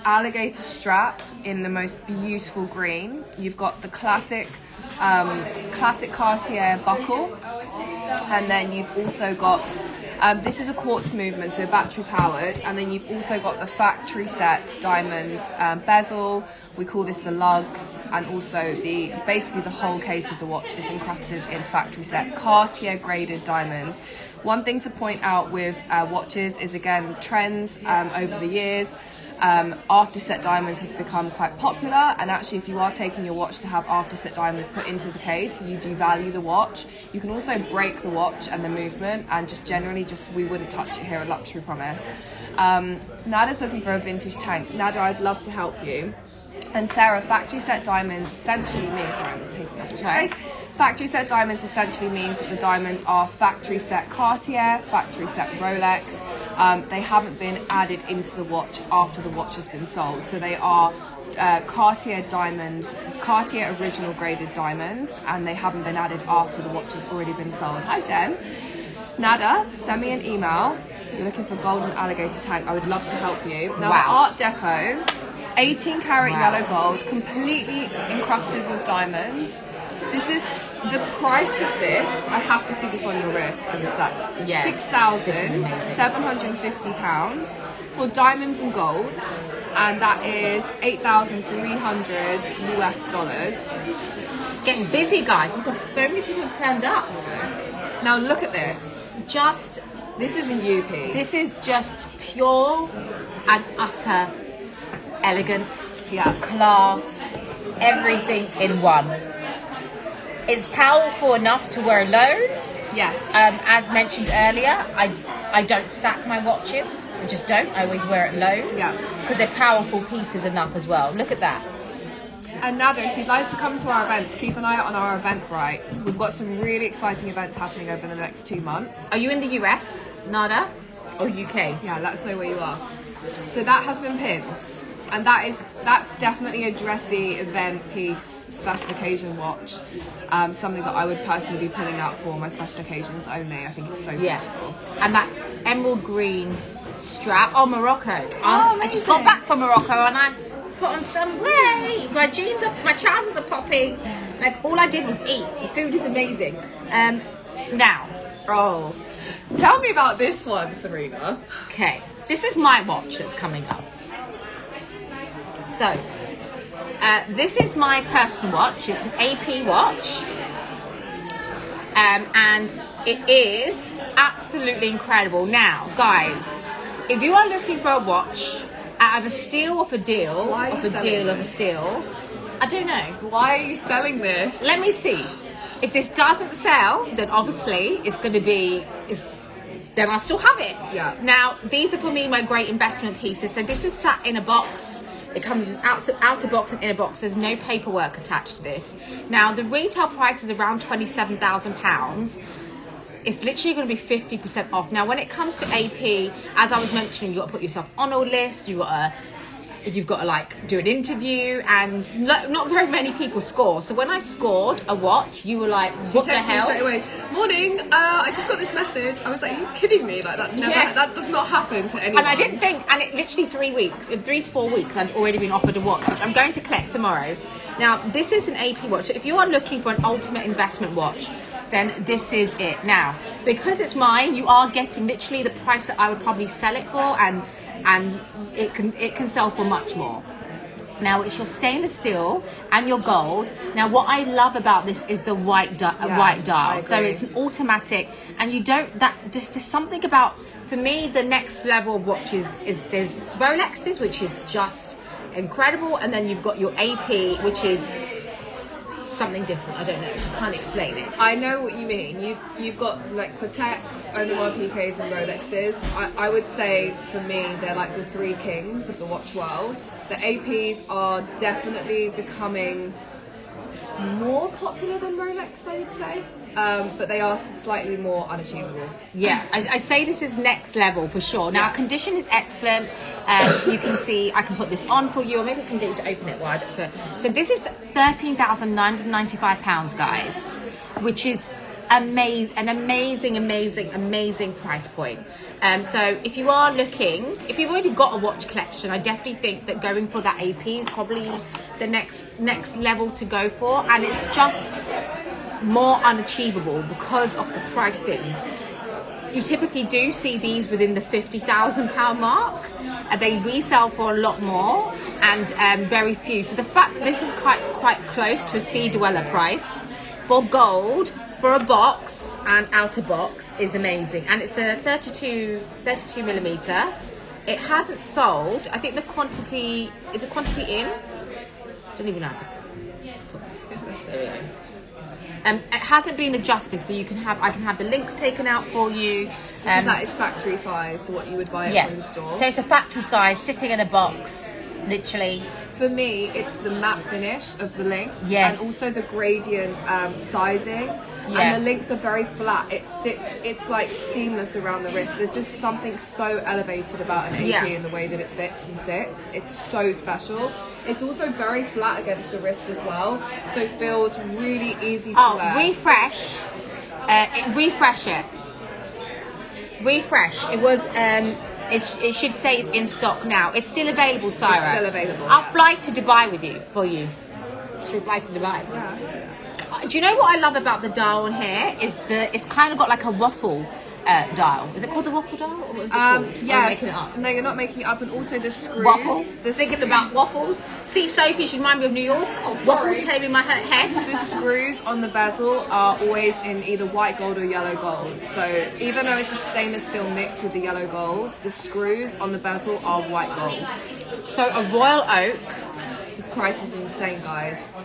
B: alligator strap in the most beautiful green. You've got the classic Cartier buckle, and then you've also got this is a quartz movement, so battery powered, and then you've also got the factory set diamond bezel. We call this the lugs, and also basically the whole case of the watch is encrusted in factory set Cartier graded diamonds. One thing to point out with watches is, again, trends over the years. After-set diamonds has become quite popular, and actually if you are taking your watch to have after-set diamonds put into the case, you devalue the watch. You can also break the watch and the movement, and just generally we wouldn't touch it here at Luxury Promise. Nada's looking for a vintage tank. Nada, I'd love to help you. And Sarah, factory set diamonds essentially means, sorry, I'm taking up your space. Factory set diamonds essentially means that the diamonds are factory set Cartier, factory set Rolex. They haven't been added into the watch after the watch has been sold. So they are Cartier original graded diamonds, and they haven't been added after the watch has already been sold. Hi Jen. Nada, send me an email. You're looking for golden alligator tank. I would love to help you. Now,
F: Wow.
B: Art Deco, 18 karat yellow gold, completely encrusted with diamonds. This is the price of this. I have to see this on your wrist as a stat.
F: Yeah.
B: £6,750 for diamonds and golds, and that is $8,300 US.
F: It's getting busy, guys. We've got so many people turned up.
B: Now look at this. This is a UP.
F: This is just pure and utter elegance,
B: Yeah.
F: class, everything in one. It's powerful enough to wear alone.
B: Yes.
F: As mentioned earlier, I don't stack my watches. I just don't. I always wear it alone.
B: Yeah.
F: Because they're powerful pieces enough as well. Look at that.
B: And Nada, if you'd like to come to our events, keep an eye out on our Eventbrite. We've got some really exciting events happening over the next 2 months.
F: Are you in the US, Nada? Or UK?
B: Yeah, let us know where you are. So that has been pinned. And that's definitely a dressy event piece, special occasion watch. Something that I would personally be pulling out for my special occasions only. I think it's so
F: Yeah.
B: beautiful.
F: And that emerald green strap. Oh, Morocco.
B: Oh,
F: I just got
B: amazing.
F: back from Morocco and I put on some weight. My jeans are, my trousers are popping. Like, all I did was eat. The food is amazing. Now,
B: Oh, tell me about this one, Serena.
F: okay, this is my watch that's coming up. So, this is my personal watch. It's an AP watch. And it is absolutely incredible. Now, guys, if you are looking for a watch out of a steal of a deal,
B: Why are you selling
F: of a steal, I don't know.
B: Why are you selling this?
F: Let me see. If this doesn't sell, then obviously it's going to be, then I'll still have it.
B: Yeah.
F: Now, these are for me my great investment pieces. So this is sat in a box. It comes with outer box and inner box. There's no paperwork attached to this. Now, the retail price is around £27,000. It's literally going to be 50% off. Now, when it comes to AP, as I was mentioning, you've got to put yourself on a list. You've got to like do an interview, and not very many people score. So when I scored a watch, you were like, what the
B: Texted me
F: hell?
B: straight away. Morning. I just got this message. I was like, are you kidding me? Like that never.
F: Yeah.
B: That does not happen to anyone.
F: And I didn't think, and it literally 3 weeks, in 3 to 4 weeks, I'd already been offered a watch, which I'm going to collect tomorrow. Now, this is an AP watch. So if you are looking for an ultimate investment watch, then this is it. Now, because it's mine, you are getting literally the price that I would probably sell it for, and it can sell for much more. Now it's your stainless steel and your gold. Now what I love about this is the white dial. So it's an automatic, and you don't just something about, for me, the next level of watches is there's Rolexes, which is just incredible, and then you've got your AP, which is something different. I don't know. I can't explain it.
B: I know what you mean. You've got like Pateks, Audemars Piguets, and Rolexes. I would say for me they're like the three kings of the watch world. The APs are definitely becoming more popular than Rolex, I would say. But they are slightly more unachievable.
F: Yeah, I'd say this is next level for sure. Now, condition is excellent. You can see, I can put this on for you, or maybe I can get you to open it wide. So this is £13,995, guys, which is an amazing price point. So if you are looking, if you've already got a watch collection, I definitely think that going for that AP is probably the next level to go for, and it's just more unachievable because of the pricing. You typically do see these within the £50,000 mark, and they resell for a lot more, and very few. So the fact that this is quite close to a C Dweller price for gold, for a box and outer box, is amazing. And it's a 32 millimeter. It hasn't sold. I think the quantity is a quantity in. Don't even know how to put this. There we go. It hasn't been adjusted, so I can have the links taken out for you.
B: This is at its factory size, so what you would buy it from the store.
F: So it's a factory size, sitting in a box, literally.
B: For me, it's the matte finish of the links,
F: Yes.
B: and also the gradient sizing.
F: Yeah.
B: And the links are very flat. It's like seamless around the wrist. There's just something so elevated about an AP in the way that it fits and sits. It's so special. It's also very flat against the wrist as well, so it feels really easy to wear.
F: Refresh. Refresh it. Refresh. It was. It should say it's in stock now. It's still available, Syra.
B: It's still available.
F: I'll fly to Dubai for you. Should we fly to Dubai?
B: Yeah.
F: Do you know what I love about the dial on here? It's kind of got like a waffle dial. Is it called the waffle dial? Or is it called? Or am I
B: Yes.
F: making it up?
B: No, you're not making it up. And also the screws.
F: Waffle.
B: The
F: Thinking about waffles. See, Sophie, she reminds me of New York. Waffles came in my head.
B: The screws on the bezel are always in either white gold or yellow gold. So even though it's a stainless steel mix with the yellow gold, the screws on the bezel are white gold.
F: So a Royal Oak.
B: This price is insane, guys.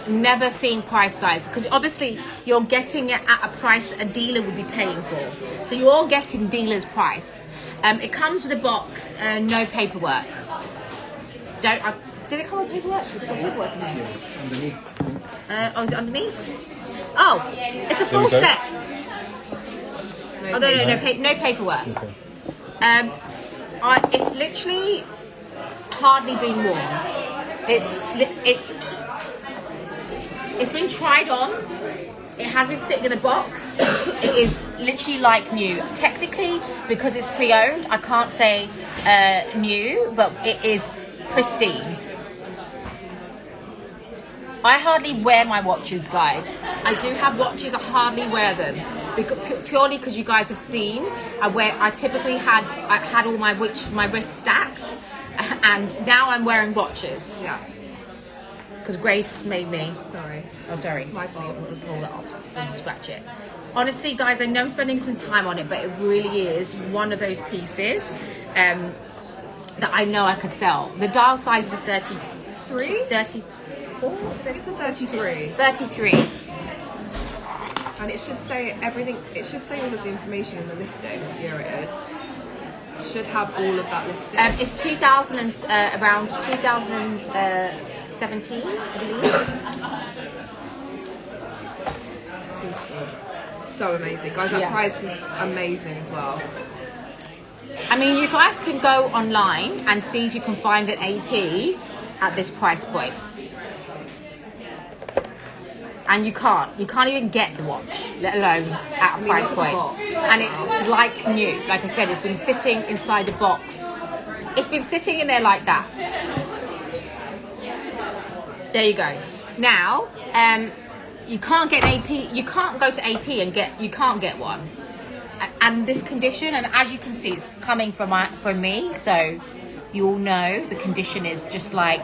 F: Never seen price, guys, because obviously you're getting it at a price a dealer would be paying for. So you're all getting dealer's price. It comes with a box, no paperwork. Did it come with paperwork? Did it have paperwork in there?
G: Yes, underneath.
F: Oh, is it underneath? Oh, it's a full set. No paperwork.
G: Okay.
F: It's literally hardly been worn. It's been tried on. It has been sitting in the box. It is literally like new. Technically, because it's pre-owned, I can't say new, but it is pristine. I hardly wear my watches, guys. I do have watches, I hardly wear them. Purely because you guys have seen, I typically had all my wrists stacked, and now I'm wearing watches.
B: Yeah.
F: Because Grace made me.
B: Sorry.
F: Oh, sorry.
B: It's my fault.
F: We'll pull that off and scratch it. Honestly, guys, I know I'm spending some time on it, but it really is one of those pieces that I know I could sell. The dial size is a 33? 34?
B: It's a 33.
F: 33.
B: And it should say everything. It should say all of the information in the listing. Here it is. It should have all of that listing.
F: It's 2000 and, around 2017, I believe.
B: So amazing, guys. That
F: Yeah.
B: price is amazing as well.
F: I mean, you guys can go online and see if you can find an AP at this price point. And you can't even get the watch, let alone at a price
B: look at the
F: point.
B: box.
F: And it's like new. Like I said, it's been sitting inside a box. It's been sitting in there like that. There you go. Now, you can't get AP. You can't go to AP and you can't get one. And this condition, and as you can see, it's coming from me, so you all know the condition is just like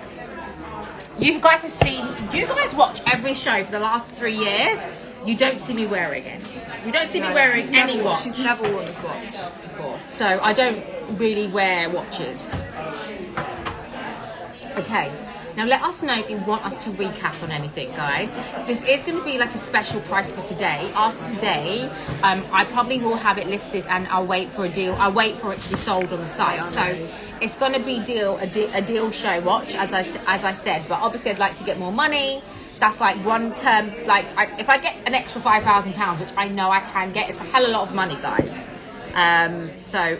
F: You guys have seen, you guys watch every show for the last 3 years. You don't see me wearing it. You don't see me wearing any watch.
B: She's never worn this watch before.
F: So I don't really wear watches. Okay. Now let us know if you want us to recap on anything, guys. This is going to be like a special price for today. After today, I probably will have it listed and I'll wait for a deal. I'll wait for it to be sold on the site. So it's going to be a deal show watch, as I said. But obviously, I'd like to get more money. That's like one term. Like if I get an extra £5,000, which I know I can get, it's a hell of a lot of money, guys. So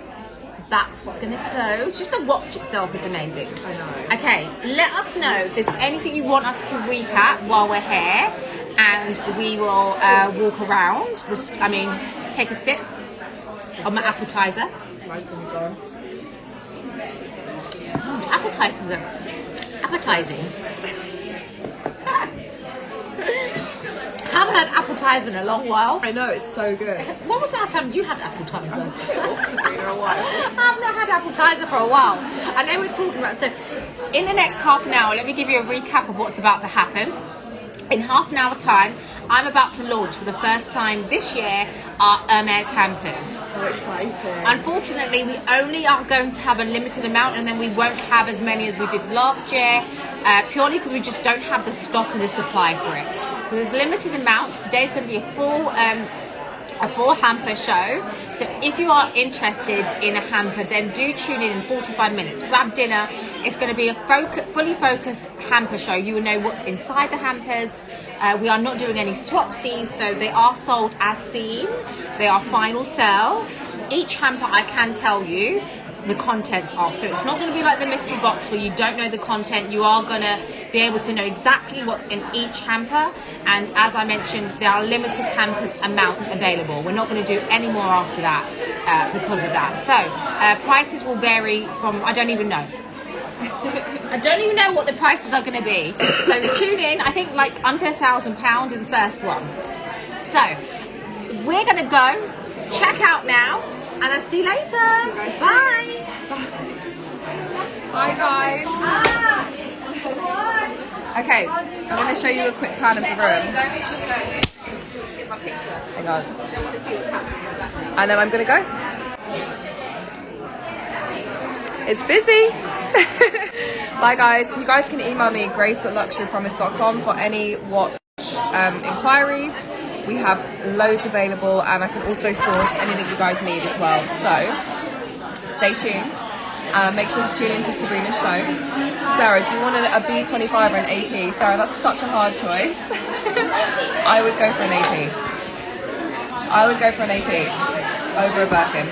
F: that's gonna close. Just the watch itself is amazing.
B: I know.
F: Okay, let us know if there's anything you want us to recap while we're here, and we will walk around. Take a sip of my appetizer. Appetizers are appetizing. Haven't had appetizer in a long while.
B: I know, it's so good.
F: When was the last time you had appetizer?
B: Sabrina, a while.
F: I've not had appetizer for a while. I know we're talking about, so in the next half an hour, let me give you a recap of what's about to happen. In half an hour time, I'm about to launch for the first time this year our Hermes hampers.
B: So exciting.
F: Unfortunately, we only are going to have a limited amount, and then we won't have as many as we did last year, purely because we just don't have the stock and the supply for it. So there's limited amounts. Today's going to be a full hamper show. So if you are interested in a hamper, then do tune in 45 minutes. Grab dinner. It's going to be a fully focused hamper show. You will know what's inside the hampers. We are not doing any swapsies, so they are sold as seen. They are final sell. Each hamper, I can tell you the contents of. So it's not going to be like the mystery box where you don't know the content. You are going to be able to know exactly what's in each hamper. And as I mentioned, there are limited hampers amount available. We're not going to do any more after that because of that. So prices will vary from, I don't even know. I don't even know what the prices are going to be. So tune in. I think like under £1,000 is the first one. So we're going to go check out now, and I'll see you later. Bye.
B: Bye, guys. Okay, I'm going to show you a quick plan of the room. Hang on. And then I'm going to go. It's busy. Bye, guys. You guys can email me, grace@luxurypromise.com, for any watch inquiries. We have loads available, and I can also source anything you guys need as well. So stay tuned. Make sure to tune in to Sabrina's show. Sarah, do you want a B25 or an AP? Sarah, that's such a hard choice. I would go for an AP. I would go for an AP over a Birkin.